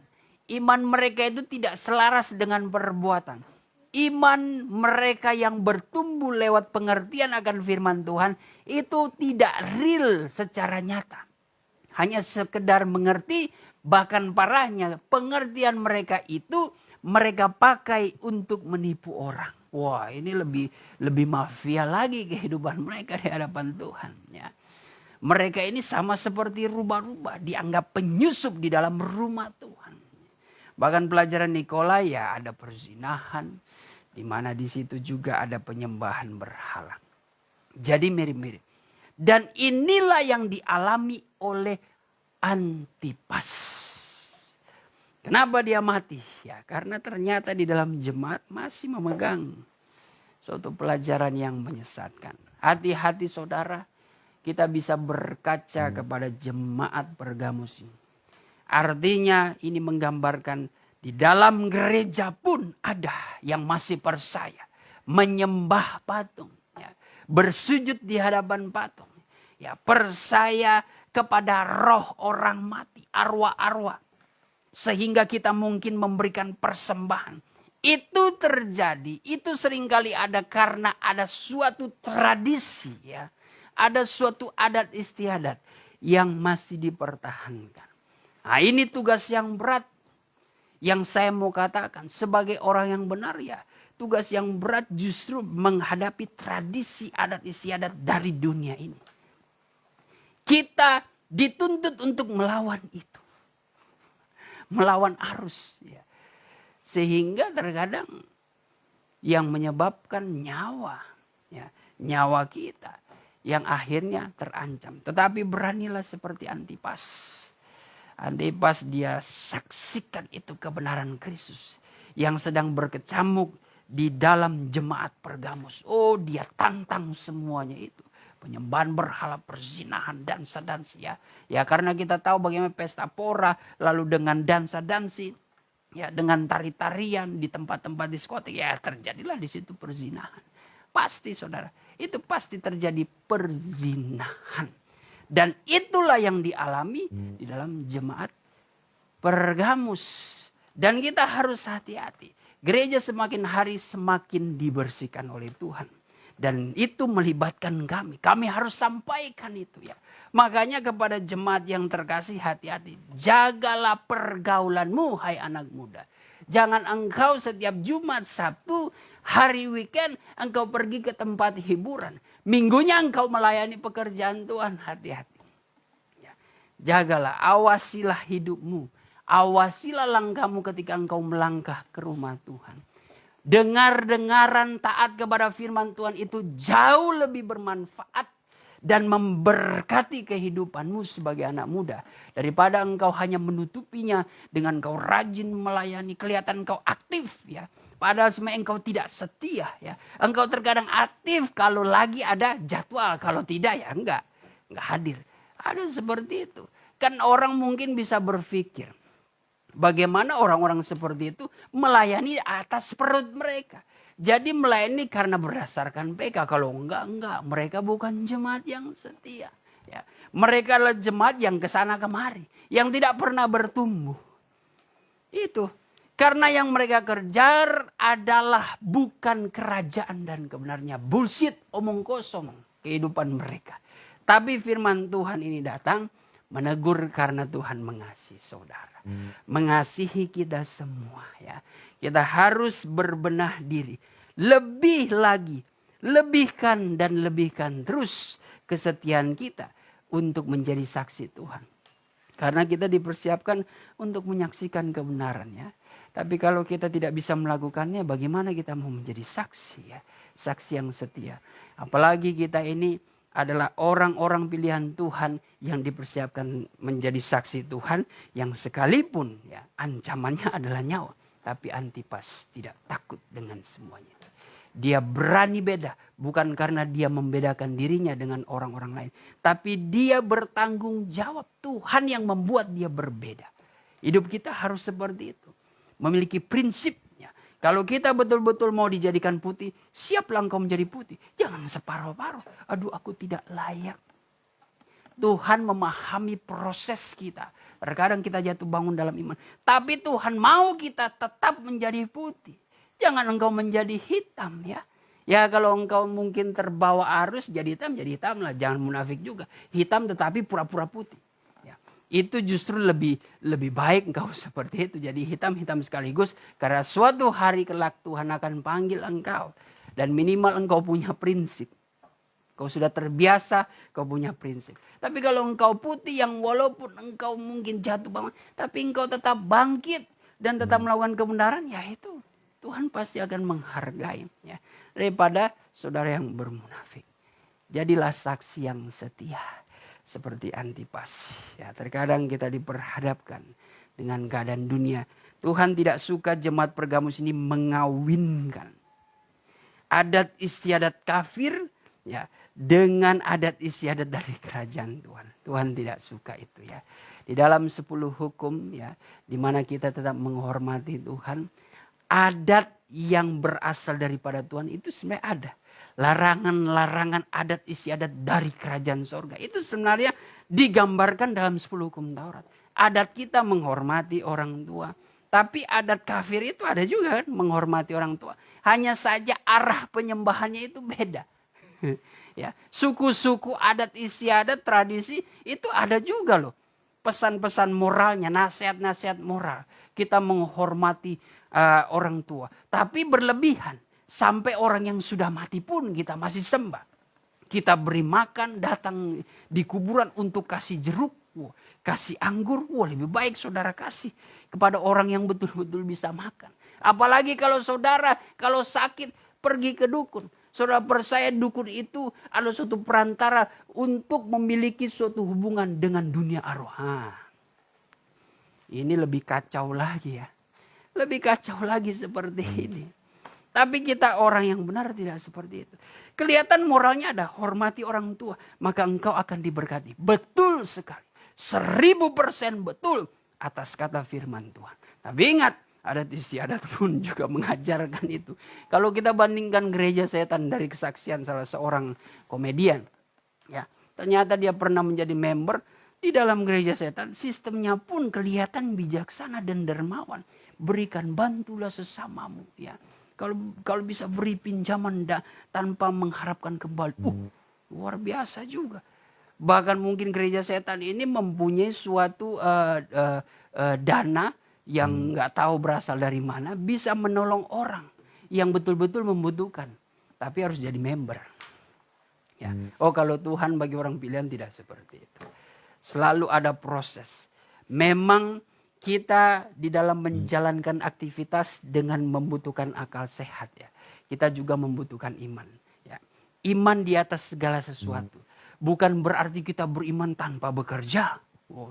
Iman mereka itu tidak selaras dengan perbuatan. Iman mereka yang bertumbuh lewat pengertian akan firman Tuhan itu tidak real secara nyata. Hanya sekedar mengerti, bahkan parahnya pengertian mereka itu mereka pakai untuk menipu orang. Wah, ini lebih mafia lagi kehidupan mereka di hadapan Tuhan. Ya. Mereka ini sama seperti rubah-rubah, dianggap penyusup di dalam rumah Tuhan. Bahkan pelajaran Nikolai ya ada perzinahan, di mana di situ juga ada penyembahan berhala. Jadi mirip-mirip. Dan inilah yang dialami oleh Antipas. Kenapa dia mati? Ya karena ternyata di dalam jemaat masih memegang suatu pelajaran yang menyesatkan. Hati-hati saudara, kita bisa berkaca kepada jemaat Pergamus ini. Artinya ini menggambarkan di dalam gereja pun ada yang masih percaya. Menyembah patung. Ya, bersujud di hadapan patung. Ya, percaya kepada roh orang mati, arwah-arwah. Sehingga kita mungkin memberikan persembahan. Itu terjadi, itu seringkali ada karena ada suatu tradisi ya. Ada suatu adat istiadat yang masih dipertahankan. Nah ini tugas yang berat. Yang saya mau katakan sebagai orang yang benar ya. Tugas yang berat justru menghadapi tradisi adat istiadat dari dunia ini. Kita dituntut untuk melawan itu. Melawan arus. Ya. Sehingga terkadang yang menyebabkan nyawa. Ya, nyawa kita. Yang akhirnya terancam. Tetapi beranilah seperti Antipas. Antipas dia saksikan itu kebenaran Kristus. Yang sedang berkecamuk di dalam jemaat Pergamus. Oh dia tantang semuanya itu. Penyembahan berhala, perzinahan, dansa-dansi ya. Ya karena kita tahu bagaimana pesta pora, lalu dengan dansa-dansi, ya dengan tari-tarian di tempat-tempat diskotik, ya terjadilah di situ perzinahan. Pasti saudara, itu pasti terjadi perzinahan. Dan itulah yang dialami di dalam jemaat Pergamus. Dan kita harus hati-hati. Gereja semakin hari semakin dibersihkan oleh Tuhan. Dan itu melibatkan kami. Kami harus sampaikan itu ya. Makanya kepada jemaat yang terkasih hati-hati. Jagalah pergaulanmu hai anak muda. Jangan engkau setiap Jumat, Sabtu, hari weekend engkau pergi ke tempat hiburan. Minggunya engkau melayani pekerjaan Tuhan. Hati-hati. Ya. Jagalah, awasilah hidupmu. Awasilah langkahmu ketika engkau melangkah ke rumah Tuhan. Dengar-dengaran taat kepada firman Tuhan itu jauh lebih bermanfaat dan memberkati kehidupanmu sebagai anak muda. Daripada engkau hanya menutupinya dengan engkau rajin melayani, kelihatan engkau aktif ya. Padahal sebenarnya engkau tidak setia ya. Engkau terkadang aktif kalau lagi ada jadwal, kalau tidak ya enggak hadir. Ada seperti itu. Kan orang mungkin bisa berpikir, bagaimana orang-orang seperti itu melayani atas perut mereka. Jadi melayani karena berdasarkan PK. Kalau enggak. Mereka bukan jemaat yang setia. Ya. Mereka adalah jemaat yang kesana kemari. Yang tidak pernah bertumbuh. Itu. Karena yang mereka kejar adalah bukan kerajaan dan kebenarannya. Bullshit, omong kosong kehidupan mereka. Tapi firman Tuhan ini datang menegur karena Tuhan mengasihi saudara. Mengasihi kita semua ya. Kita harus berbenah diri. Lebih lagi, lebihkan dan lebihkan terus kesetiaan kita untuk menjadi saksi Tuhan. Karena kita dipersiapkan untuk menyaksikan kebenaran ya. Tapi kalau kita tidak bisa melakukannya, bagaimana kita mau menjadi saksi ya? Saksi yang setia. Apalagi kita ini adalah orang-orang pilihan Tuhan yang dipersiapkan menjadi saksi Tuhan. Yang sekalipun ya ancamannya adalah nyawa. Tapi Antipas tidak takut dengan semuanya. Dia berani beda. Bukan karena dia membedakan dirinya dengan orang-orang lain. Tapi dia bertanggung jawab. Tuhan yang membuat dia berbeda. Hidup kita harus seperti itu. Memiliki prinsipnya. Kalau kita betul-betul mau dijadikan putih. Siaplah engkau menjadi putih. Jangan separuh-paruh. Aduh aku tidak layak. Tuhan memahami proses kita. Terkadang kita jatuh bangun dalam iman. Tapi Tuhan mau kita tetap menjadi putih. Jangan engkau menjadi hitam ya. Ya kalau engkau mungkin terbawa arus jadi hitam lah. Jangan munafik juga. Hitam tetapi pura-pura putih. Ya. Itu justru lebih baik engkau seperti itu. Jadi hitam sekaligus. Karena suatu hari kelak Tuhan akan panggil engkau. Dan minimal engkau punya prinsip. Kau sudah terbiasa, kau punya prinsip. Tapi kalau engkau putih yang walaupun engkau mungkin jatuh bangun. Tapi engkau tetap bangkit dan tetap melakukan kebenaran. Ya itu Tuhan pasti akan menghargai. Ya, daripada saudara yang bermunafik. Jadilah saksi yang setia. Seperti Antipas. Ya, terkadang kita diperhadapkan dengan keadaan dunia. Tuhan tidak suka jemaat Pergamus ini mengawinkan adat istiadat kafir. Ya, dengan adat istiadat dari kerajaan Tuhan. Tuhan tidak suka itu ya. Di dalam 10 hukum ya, di mana kita tetap menghormati Tuhan, adat yang berasal daripada Tuhan itu sebenarnya ada. Larangan-larangan adat istiadat dari kerajaan sorga. Itu sebenarnya digambarkan dalam 10 hukum Taurat. Adat kita menghormati orang tua. Tapi adat kafir itu ada juga kan, menghormati orang tua. Hanya saja arah penyembahannya itu beda. Ya, suku-suku adat istiadat tradisi itu ada juga loh. Pesan-pesan moralnya, nasihat-nasihat moral. Kita menghormati orang tua. Tapi berlebihan. Sampai orang yang sudah mati pun kita masih sembah. Kita beri makan, datang di kuburan untuk kasih jeruk. Kasih anggur. Lebih baik saudara kasih kepada orang yang betul-betul bisa makan. Apalagi kalau saudara, kalau sakit pergi ke dukun. Saudara percaya dukun itu adalah suatu perantara untuk memiliki suatu hubungan dengan dunia arwah. Ini lebih kacau lagi ya. Lebih kacau lagi seperti ini. Tapi kita orang yang benar tidak seperti itu. Kelihatan moralnya ada, hormati orang tua. Maka engkau akan diberkati. Betul sekali. 1000% betul atas kata firman Tuhan. Tapi ingat, adat istiadat pun juga mengajarkan itu. Kalau kita bandingkan gereja setan dari kesaksian salah seorang komedian. Ya, ternyata dia pernah menjadi member di dalam gereja setan. Sistemnya pun kelihatan bijaksana dan dermawan. Berikan, bantulah sesamamu. Ya, kalau bisa beri pinjaman tanpa mengharapkan kembali. Luar biasa juga. Bahkan mungkin gereja setan ini mempunyai suatu dana yang nggak tahu berasal dari mana, bisa menolong orang yang betul-betul membutuhkan, tapi harus jadi member. Ya. Oh, kalau Tuhan bagi orang pilihan tidak seperti itu. Selalu ada proses. Memang kita di dalam menjalankan aktivitas dengan membutuhkan akal sehat ya. Kita juga membutuhkan iman. Ya. Iman di atas segala sesuatu. bukan berarti kita beriman tanpa bekerja.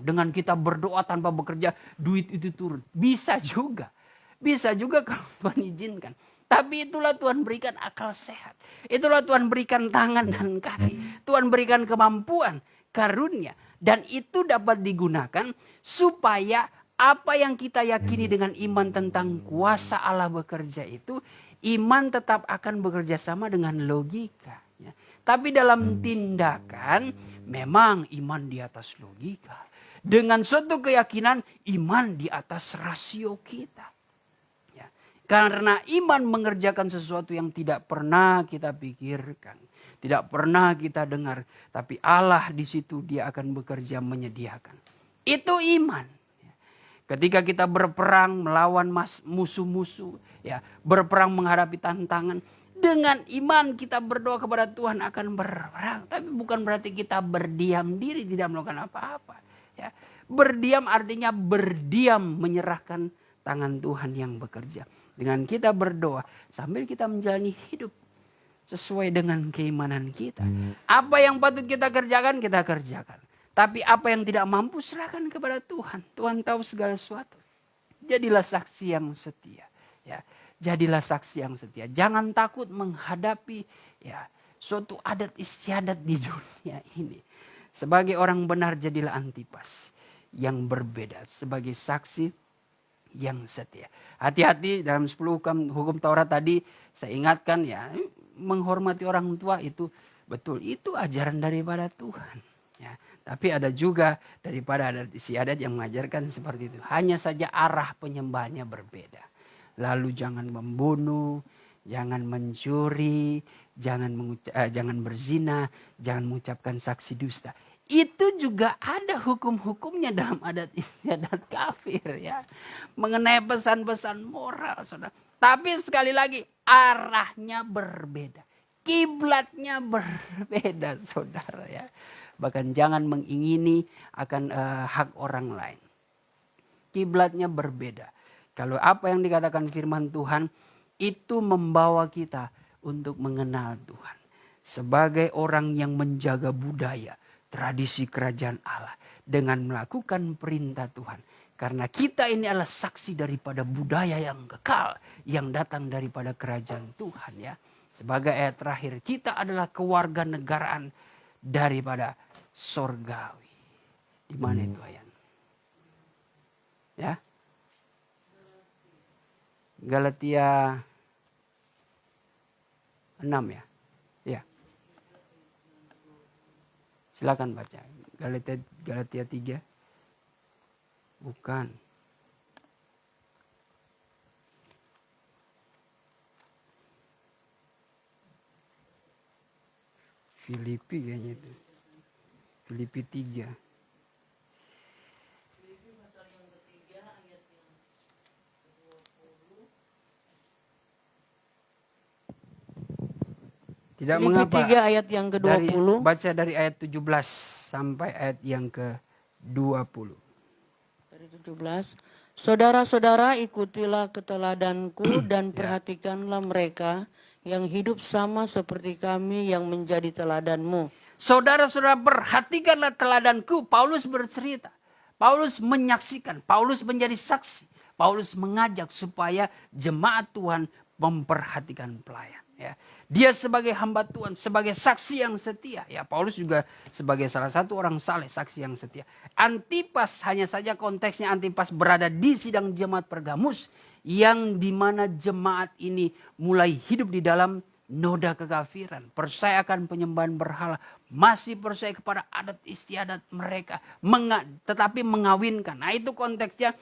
Dengan kita berdoa tanpa bekerja, duit itu turun. Bisa juga. Bisa juga kalau Tuhan izinkan. Tapi itulah Tuhan berikan akal sehat. Itulah Tuhan berikan tangan dan kaki. Tuhan berikan kemampuan, karunia. Dan itu dapat digunakan supaya apa yang kita yakini dengan iman tentang kuasa Allah bekerja itu, iman tetap akan bekerja sama dengan logika. Ya. Tapi dalam tindakan, memang iman di atas logika. Dengan suatu keyakinan, iman di atas rasio kita. Ya. Karena iman mengerjakan sesuatu yang tidak pernah kita pikirkan. Tidak pernah kita dengar. Tapi Allah di situ dia akan bekerja menyediakan. Itu iman. Ketika kita berperang melawan musuh-musuh. Ya, berperang menghadapi tantangan. Dengan iman kita berdoa kepada Tuhan akan berperang. Tapi bukan berarti kita berdiam diri tidak melakukan apa-apa. Ya, berdiam artinya berdiam menyerahkan tangan Tuhan yang bekerja. Dengan kita berdoa sambil kita menjalani hidup sesuai dengan keimanan kita. Apa yang patut kita kerjakan, kita kerjakan. Tapi apa yang tidak mampu, serahkan kepada Tuhan. Tuhan tahu segala sesuatu. Jadilah saksi yang setia. Ya, jadilah saksi yang setia. Jangan takut menghadapi ya suatu adat istiadat di dunia ini. Sebagai orang benar jadilah Antipas yang berbeda. Sebagai saksi yang setia. Hati-hati dalam 10 hukum Taurat tadi saya ingatkan ya. Menghormati orang tua itu betul. Itu ajaran daripada Tuhan. Ya, tapi ada juga daripada adat istiadat yang mengajarkan seperti itu. Hanya saja arah penyembahannya berbeda. Lalu jangan membunuh, jangan mencuri, jangan berzina, jangan mengucapkan saksi dusta. Itu juga ada hukum-hukumnya dalam adat istiadat kafir ya. Mengenai pesan-pesan moral saudara. Tapi sekali lagi arahnya berbeda. Kiblatnya berbeda saudara ya. Bahkan jangan mengingini akan hak orang lain. Kiblatnya berbeda. Kalau apa yang dikatakan firman Tuhan itu membawa kita untuk mengenal Tuhan. Sebagai orang yang menjaga budaya, tradisi kerajaan Allah. Dengan melakukan perintah Tuhan. Karena kita ini adalah saksi daripada budaya yang kekal. Yang datang daripada kerajaan Tuhan ya. Sebagai ayat terakhir, kita adalah kewarganegaraan daripada sorgawi. Di mana itu ayat? Ya. Galatia 6 ya. Ya. Silakan baca. Galatia 3. Bukan. Filipi kayaknya itu. Filipi 3. Tidak Filipi mengapa. 3 ayat yang ke-20. Baca dari ayat 17 sampai ayat yang ke-20. Dari 17. Saudara-saudara, ikutilah keteladanku dan perhatikanlah mereka yang hidup sama seperti kami yang menjadi teladanmu. Saudara-saudara, perhatikanlah teladanku. Paulus bercerita. Paulus menyaksikan. Paulus menjadi saksi. Paulus mengajak supaya jemaat Tuhan memperhatikan pelayan. Ya. Dia sebagai hamba Tuhan, sebagai saksi yang setia. Ya, Paulus juga sebagai salah satu orang saleh, saksi yang setia. Antipas, hanya saja konteksnya Antipas berada di sidang jemaat Pergamus. Yang dimana jemaat ini mulai hidup di dalam noda kekafiran. Percaya akan penyembahan berhala. Masih percaya kepada adat istiadat mereka. Tetapi mengawinkan. Nah itu konteksnya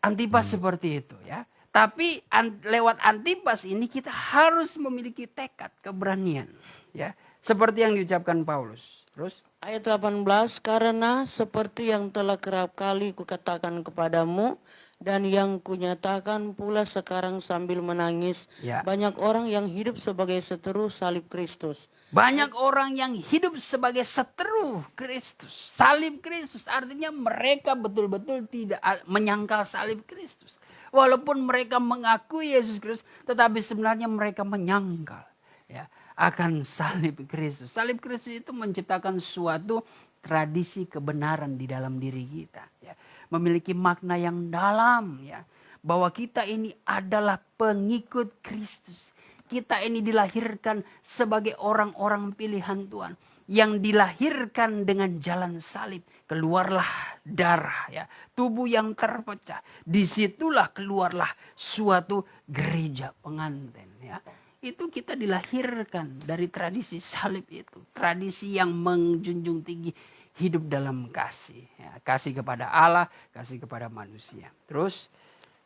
Antipas seperti itu ya. Tapi lewat Antipas ini kita harus memiliki tekad, keberanian. Ya, seperti yang diucapkan Paulus. Terus Ayat 18, karena seperti yang telah kerap kali kukatakan kepadamu dan yang kunyatakan pula sekarang sambil menangis. Ya. Banyak orang yang hidup sebagai seteru salib Kristus. banyak orang yang hidup sebagai seteru Kristus. Salib Kristus artinya mereka betul-betul tidak menyangkal salib Kristus. Walaupun mereka mengakui Yesus Kristus, tetapi sebenarnya mereka menyangkal. Ya. akan salib Kristus. Salib Kristus itu menciptakan suatu tradisi kebenaran di dalam diri kita. Ya. Memiliki makna yang dalam. Ya. Bahwa kita ini adalah pengikut Kristus. Kita ini dilahirkan sebagai orang-orang pilihan Tuhan. Yang dilahirkan dengan jalan salib. Keluarlah darah. Ya. Tubuh yang terpecah. Disitulah keluarlah suatu gereja pengantin. Ya. Itu kita dilahirkan dari tradisi salib itu. Tradisi yang menjunjung tinggi hidup dalam kasih. Ya, kasih kepada Allah, kasih kepada manusia. Terus,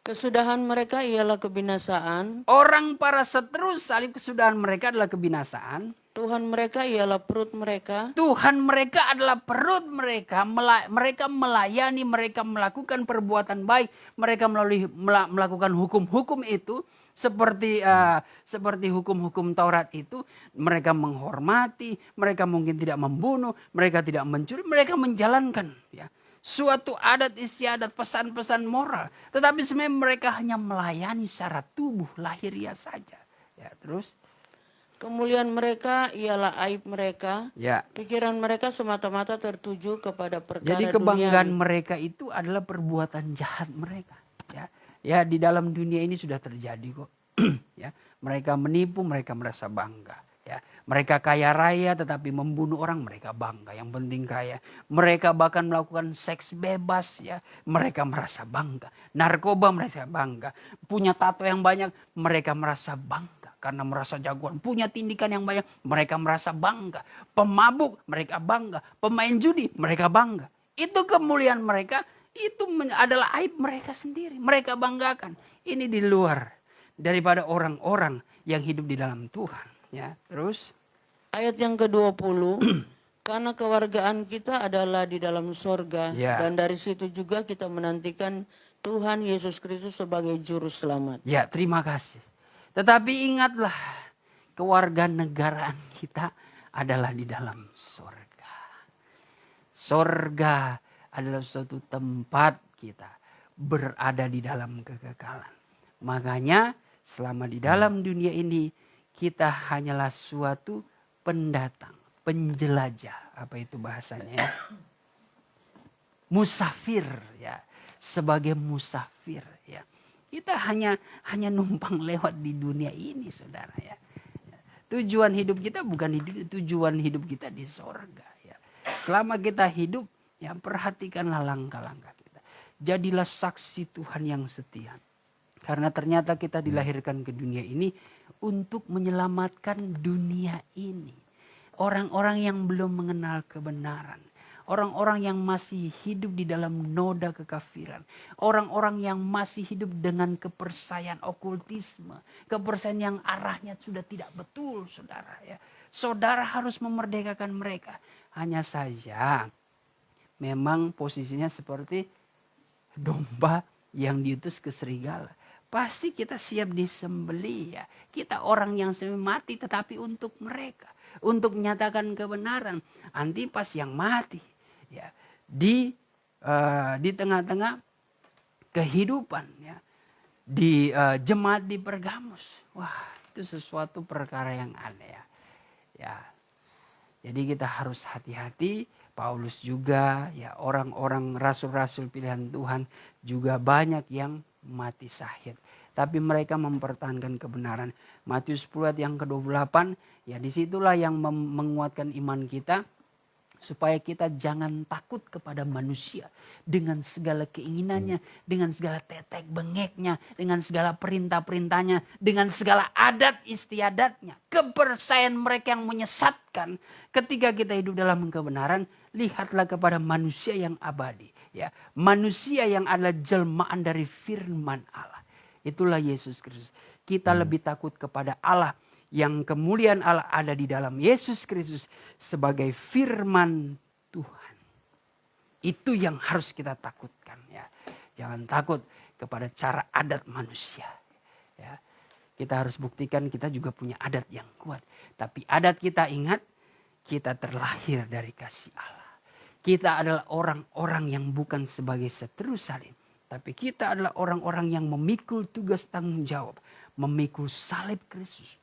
Kesudahan mereka ialah kebinasaan. orang para seteru salib kesudahan mereka adalah kebinasaan. Tuhan mereka ialah perut mereka. Tuhan mereka adalah perut mereka. Mereka melayani, mereka melakukan perbuatan baik. Mereka melakukan hukum-hukum itu. Seperti hukum-hukum Taurat itu. Mereka menghormati. Mereka mungkin tidak membunuh. Mereka tidak mencuri. Mereka menjalankan. Ya, suatu adat istiadat, pesan-pesan moral. Tetapi sebenarnya mereka hanya melayani secara tubuh, lahiriah saja. Ya, terus. Kemuliaan mereka ialah aib mereka. Ya. Pikiran mereka semata-mata tertuju kepada perkara Jadi kebanggaan mereka itu adalah perbuatan jahat mereka. Ya, ya di dalam dunia ini sudah terjadi kok. Ya, mereka menipu, mereka merasa bangga. Ya, mereka kaya raya tetapi membunuh orang, mereka bangga. Yang penting kaya. Mereka bahkan melakukan seks bebas, ya, mereka merasa bangga. Narkoba mereka bangga. Punya tato yang banyak, mereka merasa bangga. Karena merasa jagoan, punya tindikan yang banyak, mereka merasa bangga. Pemabuk, mereka bangga. Pemain judi, mereka bangga. Itu kemuliaan mereka, itu adalah aib mereka sendiri. Mereka banggakan. Ini di luar daripada orang-orang yang hidup di dalam Tuhan. Ya, terus. Ayat yang ke-20. Karena kewargaan kita adalah di dalam sorga. Ya. Dan dari situ juga kita menantikan Tuhan Yesus Kristus sebagai juru selamat. Ya, terima kasih. Tetapi ingatlah, kewarganegaraan kita adalah di dalam sorga. Sorga adalah suatu tempat kita berada di dalam kekekalan. Makanya selama di dalam dunia ini kita hanyalah suatu pendatang, penjelajah. Apa itu bahasanya? Musafir, ya. Sebagai musafir, ya. Kita hanya numpang lewat di dunia ini, saudara, ya. Tujuan hidup kita bukan tujuan hidup kita di sorga, ya. Selama kita hidup, ya, perhatikanlah langkah-langkah kita. Jadilah saksi Tuhan yang setia. Karena ternyata kita dilahirkan ke dunia ini untuk menyelamatkan dunia ini. Orang-orang yang belum mengenal kebenaran. Orang-orang yang masih hidup di dalam noda kekafiran. Orang-orang yang masih hidup dengan kepercayaan okultisme. Kepercayaan yang arahnya sudah tidak betul, saudara. Ya. Saudara harus memerdekakan mereka. Hanya saja memang posisinya seperti domba yang diutus ke serigala. Pasti kita siap disembelih, ya. Kita orang yang mati tetapi untuk mereka. Untuk menyatakan kebenaran. Antipas yang mati. Ya, di tengah-tengah kehidupan, ya, di jemaat di Pergamus. Wah, itu sesuatu perkara yang aneh, ya. Ya, jadi kita harus hati-hati. Paulus juga, ya, orang-orang rasul-rasul pilihan Tuhan juga banyak yang mati syahid. Tapi mereka mempertahankan kebenaran. Matius 10 ayat yang ke-28, ya, disitulah yang menguatkan iman kita. Supaya kita jangan takut kepada manusia. Dengan segala keinginannya. Dengan segala tetek bengeknya. Dengan segala perintah-perintahnya. Dengan segala adat istiadatnya. Kepercayaan mereka yang menyesatkan. Ketika kita hidup dalam kebenaran. Lihatlah kepada manusia yang abadi. Ya, manusia yang adalah jelmaan dari firman Allah. Itulah Yesus Kristus. Kita lebih takut kepada Allah. Yang kemuliaan Allah ada di dalam Yesus Kristus sebagai firman Tuhan. Itu yang harus kita takutkan, ya. Jangan takut kepada cara adat manusia, ya. Kita harus buktikan kita juga punya adat yang kuat. Tapi adat kita, ingat, kita terlahir dari kasih Allah. Kita adalah orang-orang yang bukan sebagai seteru salib. Tapi kita adalah orang-orang yang memikul tugas tanggung jawab. Memikul salib Kristus.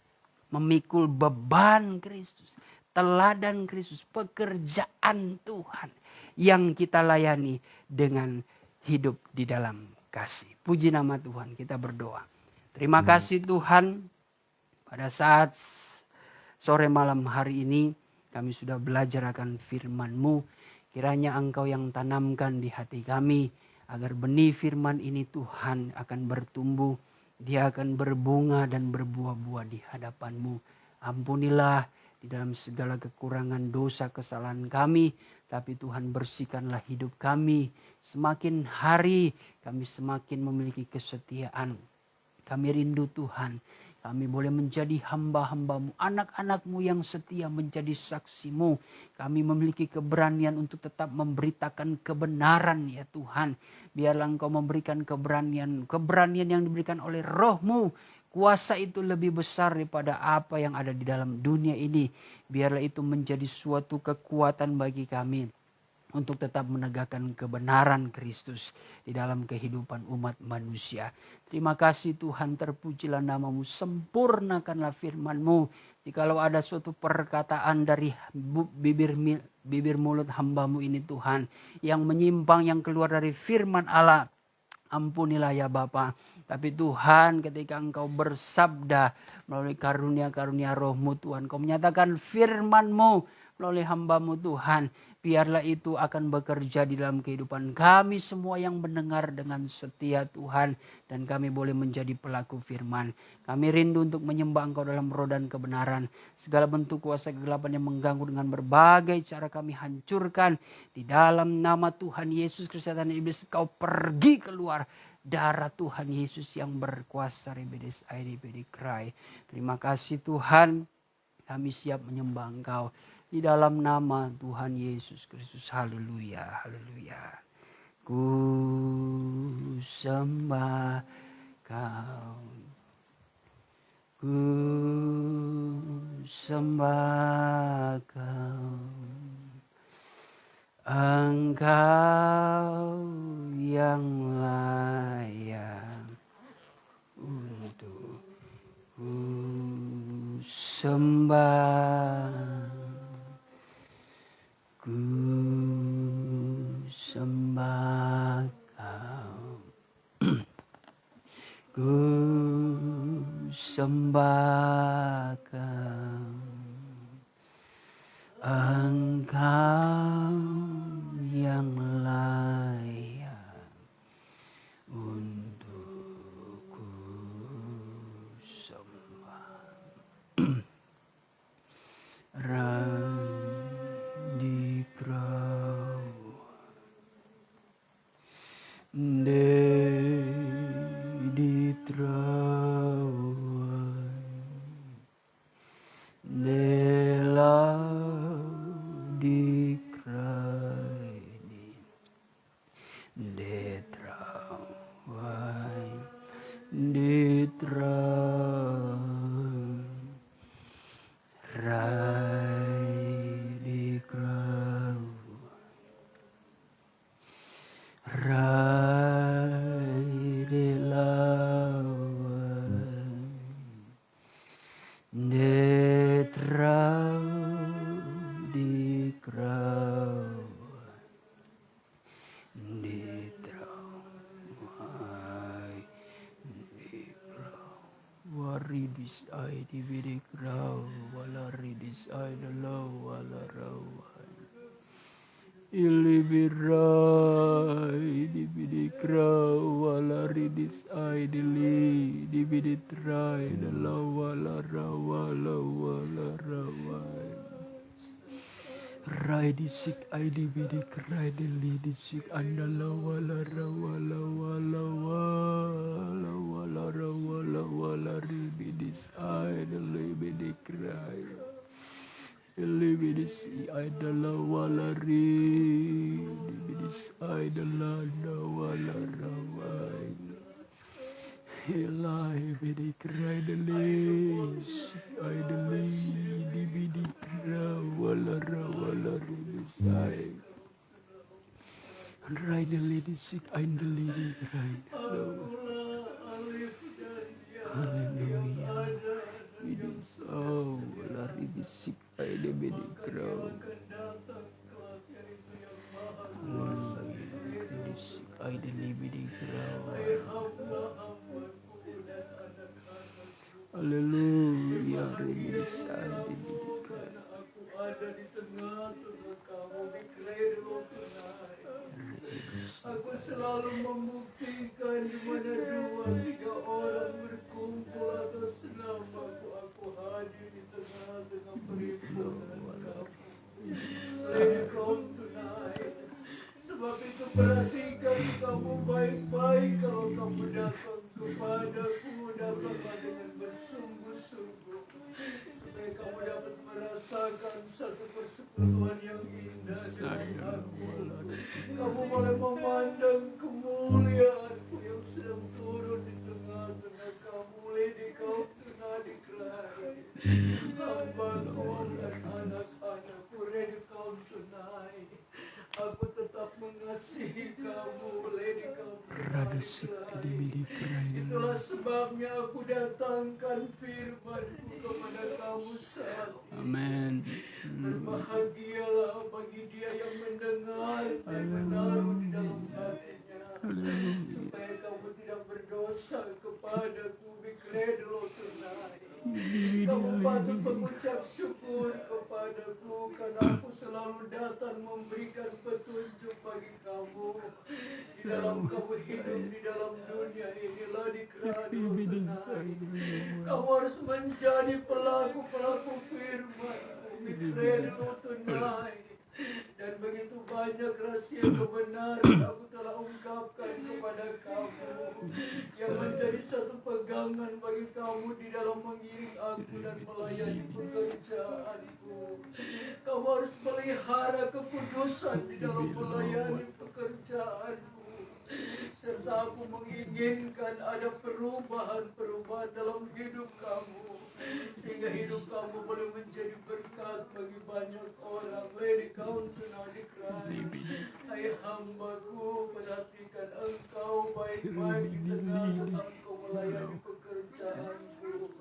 memikul beban Kristus, teladan Kristus, pekerjaan Tuhan yang kita layani dengan hidup di dalam kasih. Puji nama Tuhan, kita berdoa. Terima kasih Tuhan, pada saat sore malam hari ini kami sudah belajar akan firman-Mu. Kiranya Engkau yang tanamkan di hati kami, agar benih firman ini Tuhan akan bertumbuh. Dia akan berbunga dan berbuah-buah di hadapan-Mu. Ampunilah di dalam segala kekurangan dosa kesalahan kami. Tapi Tuhan bersihkanlah hidup kami. Semakin hari kami semakin memiliki kesetiaan. Kami rindu Tuhan. Kami boleh menjadi hamba-hamba-Mu, anak-anak-Mu yang setia menjadi saksi-Mu. Kami memiliki keberanian untuk tetap memberitakan kebenaran ya Tuhan. Biarlah Engkau memberikan keberanian yang diberikan oleh Roh-Mu. Kuasa itu lebih besar daripada apa yang ada di dalam dunia ini. Biarlah itu menjadi suatu kekuatan bagi kami untuk tetap menegakkan kebenaran Kristus di dalam kehidupan umat manusia. Terima kasih Tuhan, terpujilah nama-Mu, sempurnakanlah firman-Mu. Jikalau ada suatu perkataan dari bibir mulut hamba-Mu ini Tuhan, yang menyimpang, yang keluar dari firman Allah, ampunilah ya Bapa. Tapi Tuhan, ketika Engkau bersabda melalui karunia-karunia Roh-Mu Tuhan, Kau menyatakan firman-Mu melalui hamba-Mu Tuhan, biarlah itu akan bekerja di dalam kehidupan kami semua yang mendengar dengan setia Tuhan. Dan kami boleh menjadi pelaku firman. Kami rindu untuk menyembah Engkau dalam roh dan kebenaran. Segala bentuk kuasa kegelapan yang mengganggu dengan berbagai cara kami hancurkan. Di dalam nama Tuhan Yesus Kristus, setan iblis Kau pergi keluar. Darah Tuhan Yesus yang berkuasa. Terima kasih Tuhan. Kami siap menyembah Engkau. Di dalam nama Tuhan Yesus Kristus. Haleluya, haleluya. Ku sembah Kau. Ku sembah Kau. Engkau yang layak untuk ku sembah. Ku sembah Kau. Ku sembah Kau. Engkau yang layak untuk ku sembah. Ridis ai di bidik rau wala ridis ai dalau wala rawai ili birai di bidik rau wala ridis ai dili di bidik rai dalau wala rawala wala rawai rai disik ai di bidik rai dili disik andala wala rawala wala wala wala rawala wala ribidis ai dili bidik rai dili bidis ai dala wala ri bidis ai dala wala rawai Ilai bidik rai delis ai deli di bidik rawala rawala rai rai deli disik ai deli rai haleluya bidis selalu membuktikan di mana 2-3 orang berkumpul atas namaku, aku hadir di tengah-tengah perhimpunan kamu. Lady, come tonight. Sebab itu perhatikan kamu baik-baik kalau kamu datang kepadaku, datanglah dengan bersungguh-sungguh. Supaya kamu dapat merasakan satu persekutuan yang indah dengan aku. Kamu boleh memandang kemuliaanku yang sedang turun di tengah-tengah kamu. Lady, kau tengah dikelari. Hamba-Ku dan anak-anakku, ready come tonight. Aku tetap mengasihi kamu, Lady, kau tengah dikelari. Itulah sebabnya aku datangkan firman-Ku kepada kamu saat ini. Amin. Berbahagialah bagi dia yang mendengar dan menaruh di dalam hatinya, supaya kamu tidak berdosa kepadaku. Be grateful tonight. Kamu patut mengucap syukur kepadaku karena aku selalu datang memberikan petunjuk bagi kamu di dalam kamu hidup di dalam dunia inilah di kerana tonight. Kamu harus menjadi pelaku-pelaku firman-Ku. Be grateful tonight. Dan begitu banyak rahasia kebenaran aku telah ungkapkan kepada kamu yang menjadi satu pegangan bagi kamu di dalam mengiring aku dan melayani pekerjaanku. Kamu harus pelihara kekudusan di dalam melayani pekerjaanku. Serta aku menginginkan ada perubahan-perubahan dalam hidup kamu, sehingga hidup kamu boleh menjadi berkat bagi banyak orang. Lady, kau tengah dikelari. Hai hamba-Ku, perhatikan engkau baik-baik di tengah-tengah engkau melayani pekerjaanku.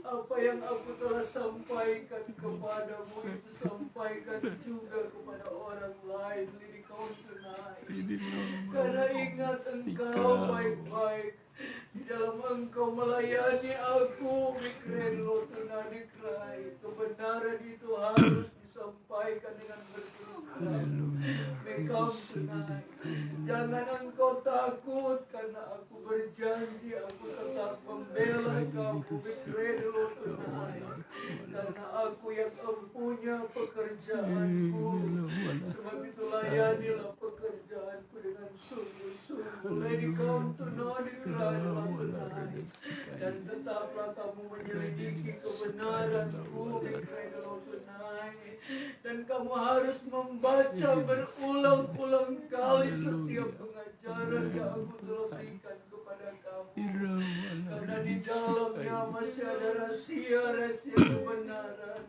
Apa yang aku telah sampaikan kepadamu itu sampaikan juga kepada orang lain. Lady, kau tonight. Karena ingat engkau baik-baik di dalam engkau melayani aku. Mikrelo tonight. Kebenaran itu harus disampaikan dengan berterus terang. Become tonight. Jangan engkau takut karena aku berjanji aku tetap membela kamu. Mikrelo tonight. Karena aku yang empunya pekerjaanku. Sebab itu layanilah pekerjaanku dengan sungguh-sungguh. Lady, come to know the cry tonight. Dan tetaplah kamu menyelidiki kebenaranku. Mikrelo tonight. Dan kamu harus membaca berulang-ulang kali setiap pengajaran yang aku telah berikan kepada kamu. Karena di dalamnya masih ada rahasia-rahasia kebenaran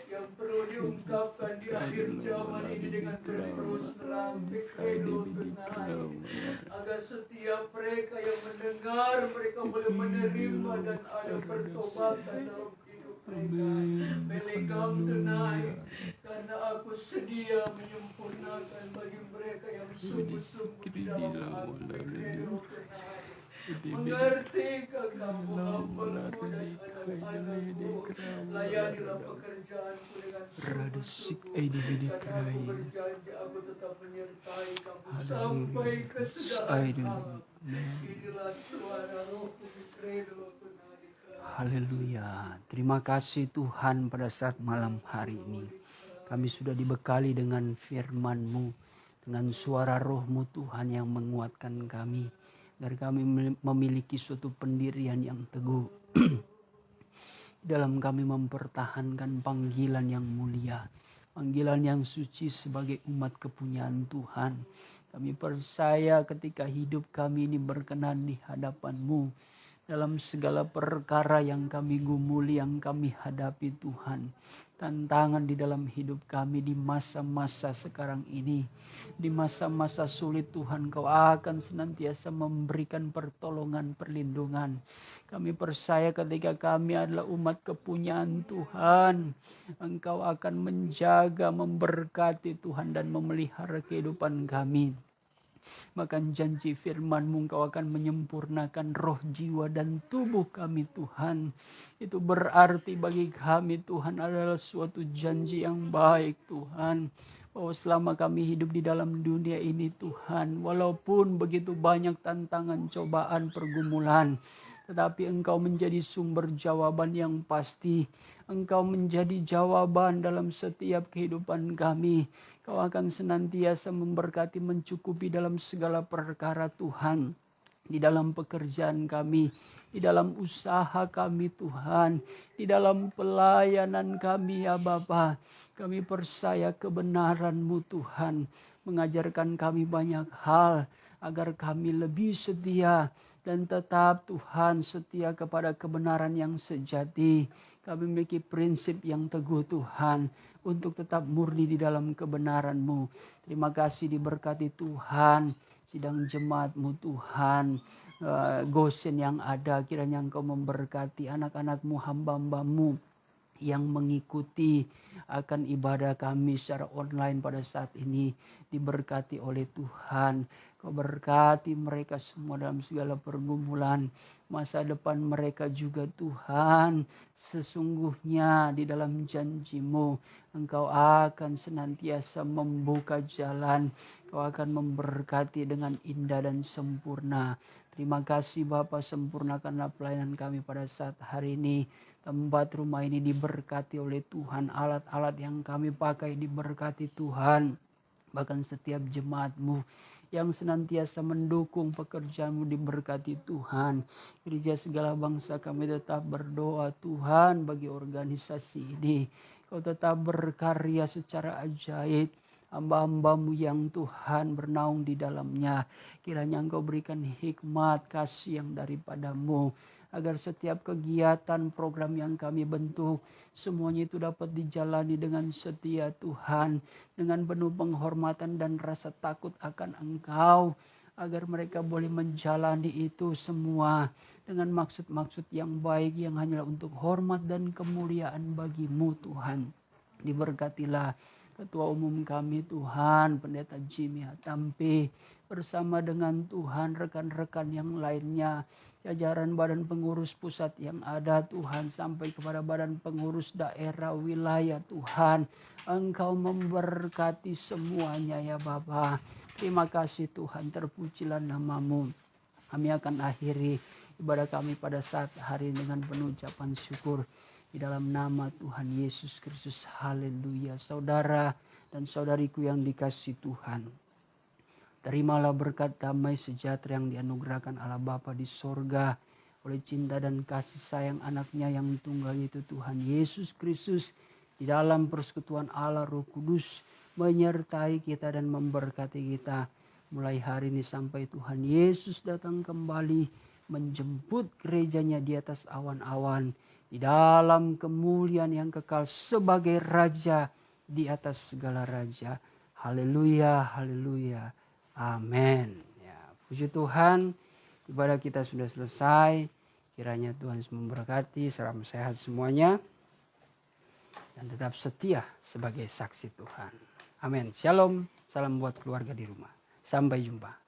yang perlu diungkapkan di akhir zaman ini dengan terus terang. Mikrelo tonight. Agar setiap mereka yang mendengar, mereka boleh menerima dan ada pertobatan dalam hidup mereka. Welcome tonight. Karena aku sedia menyempurnakan bagi mereka yang sungguh-sungguh di dalam aku. Mikrelo tonight. Mengertikah kamu hamba-Ku dan anak-anakku? Layanilah pekerjaanku dengan sungguh-sungguh. Karena aku berjanji aku tetap menyertai kamu sampai kesudahan alam. Inilah suara Roh-Ku. Mikrelo tonight. Haleluya. Terima kasih Tuhan pada saat malam hari ini. Kami sudah dibekali dengan firman-Mu, dengan suara Roh-Mu Tuhan yang menguatkan kami. Agar kami memiliki suatu pendirian yang teguh. Dalam kami mempertahankan panggilan yang mulia. Panggilan yang suci sebagai umat kepunyaan Tuhan. Kami percaya ketika hidup kami ini berkenan di hadapan-Mu. Dalam segala perkara yang kami gumuli, yang kami hadapi Tuhan. Tantangan di dalam hidup kami di masa-masa sekarang ini. Di masa-masa sulit Tuhan, Kau akan senantiasa memberikan pertolongan, perlindungan. Kami percaya ketika kami adalah umat kepunyaan Tuhan. Engkau akan menjaga, memberkati Tuhan dan memelihara kehidupan kami. Bahkan janji firman-Mu Engkau akan menyempurnakan roh, jiwa, dan tubuh kami Tuhan. Itu berarti bagi kami Tuhan adalah suatu janji yang baik Tuhan. Oh, selama kami hidup di dalam dunia ini Tuhan, walaupun begitu banyak tantangan, cobaan, pergumulan, tetapi Engkau menjadi sumber jawaban yang pasti. Engkau menjadi jawaban dalam setiap kehidupan kami. Kau akan senantiasa memberkati, mencukupi dalam segala perkara Tuhan. Di dalam pekerjaan kami, di dalam usaha kami Tuhan, di dalam pelayanan kami ya Bapa. Kami percaya kebenaran-Mu Tuhan, mengajarkan kami banyak hal agar kami lebih setia dan tetap Tuhan setia kepada kebenaran yang sejati. Kami memiliki prinsip yang teguh Tuhan untuk tetap murni di dalam kebenaran-Mu. Terima kasih diberkati Tuhan. Sidang jemaat-Mu Tuhan, Gosen yang ada, kiranya Engkau memberkati anak-anak-Mu, hamba-hamba-Mu yang mengikuti akan ibadah kami secara online pada saat ini. Diberkati oleh Tuhan. Kau berkati mereka semua dalam segala pergumulan. Masa depan mereka juga Tuhan. Sesungguhnya di dalam janji-Mu Engkau akan senantiasa membuka jalan. Kau akan memberkati dengan indah dan sempurna. Terima kasih Bapa, sempurnakanlah pelayanan kami pada saat hari ini. Tempat rumah ini diberkati oleh Tuhan. Alat-alat yang kami pakai diberkati Tuhan. Bahkan setiap jemaat-Mu yang senantiasa mendukung pekerjaan-Mu diberkati Tuhan. Gereja segala bangsa kami tetap berdoa Tuhan bagi organisasi ini. Kau tetap berkarya secara ajaib. Hamba-hamba-Mu yang Tuhan bernaung di dalamnya. Kiranya Engkau berikan hikmat, kasih yang daripada-Mu. Agar setiap kegiatan program yang kami bentuk, semuanya itu dapat dijalani dengan setia Tuhan. Dengan penuh penghormatan dan rasa takut akan Engkau. Agar mereka boleh menjalani itu semua dengan maksud-maksud yang baik yang hanyalah untuk hormat dan kemuliaan bagi-Mu Tuhan. Diberkatilah Ketua Umum kami Tuhan, Pendeta Jimmy Hatampi, bersama dengan Tuhan rekan-rekan yang lainnya, jajaran badan pengurus pusat yang ada Tuhan, sampai kepada badan pengurus daerah wilayah Tuhan. Engkau memberkati semuanya ya Bapa. Terima kasih Tuhan, terpujilah nama-Mu. Kami akan akhiri ibadah kami pada saat hari ini dengan penuh ucapan syukur. Di dalam nama Tuhan Yesus Kristus, haleluya. Saudara dan saudariku yang dikasihi Tuhan, terimalah berkat damai sejahtera yang dianugerahkan Allah Bapa di sorga oleh cinta dan kasih sayang anaknya yang tunggal itu Tuhan Yesus Kristus, di dalam persekutuan Allah Roh Kudus menyertai kita dan memberkati kita mulai hari ini sampai Tuhan Yesus datang kembali menjemput gerejanya di atas awan-awan, di dalam kemuliaan yang kekal sebagai Raja di atas segala raja. Haleluya, haleluya, amin. Ya, puji Tuhan, ibadah kita sudah selesai. Kiranya Tuhan memberkati, salam sehat semuanya, dan tetap setia sebagai saksi Tuhan. Amin. Shalom, salam buat keluarga di rumah. Sampai jumpa.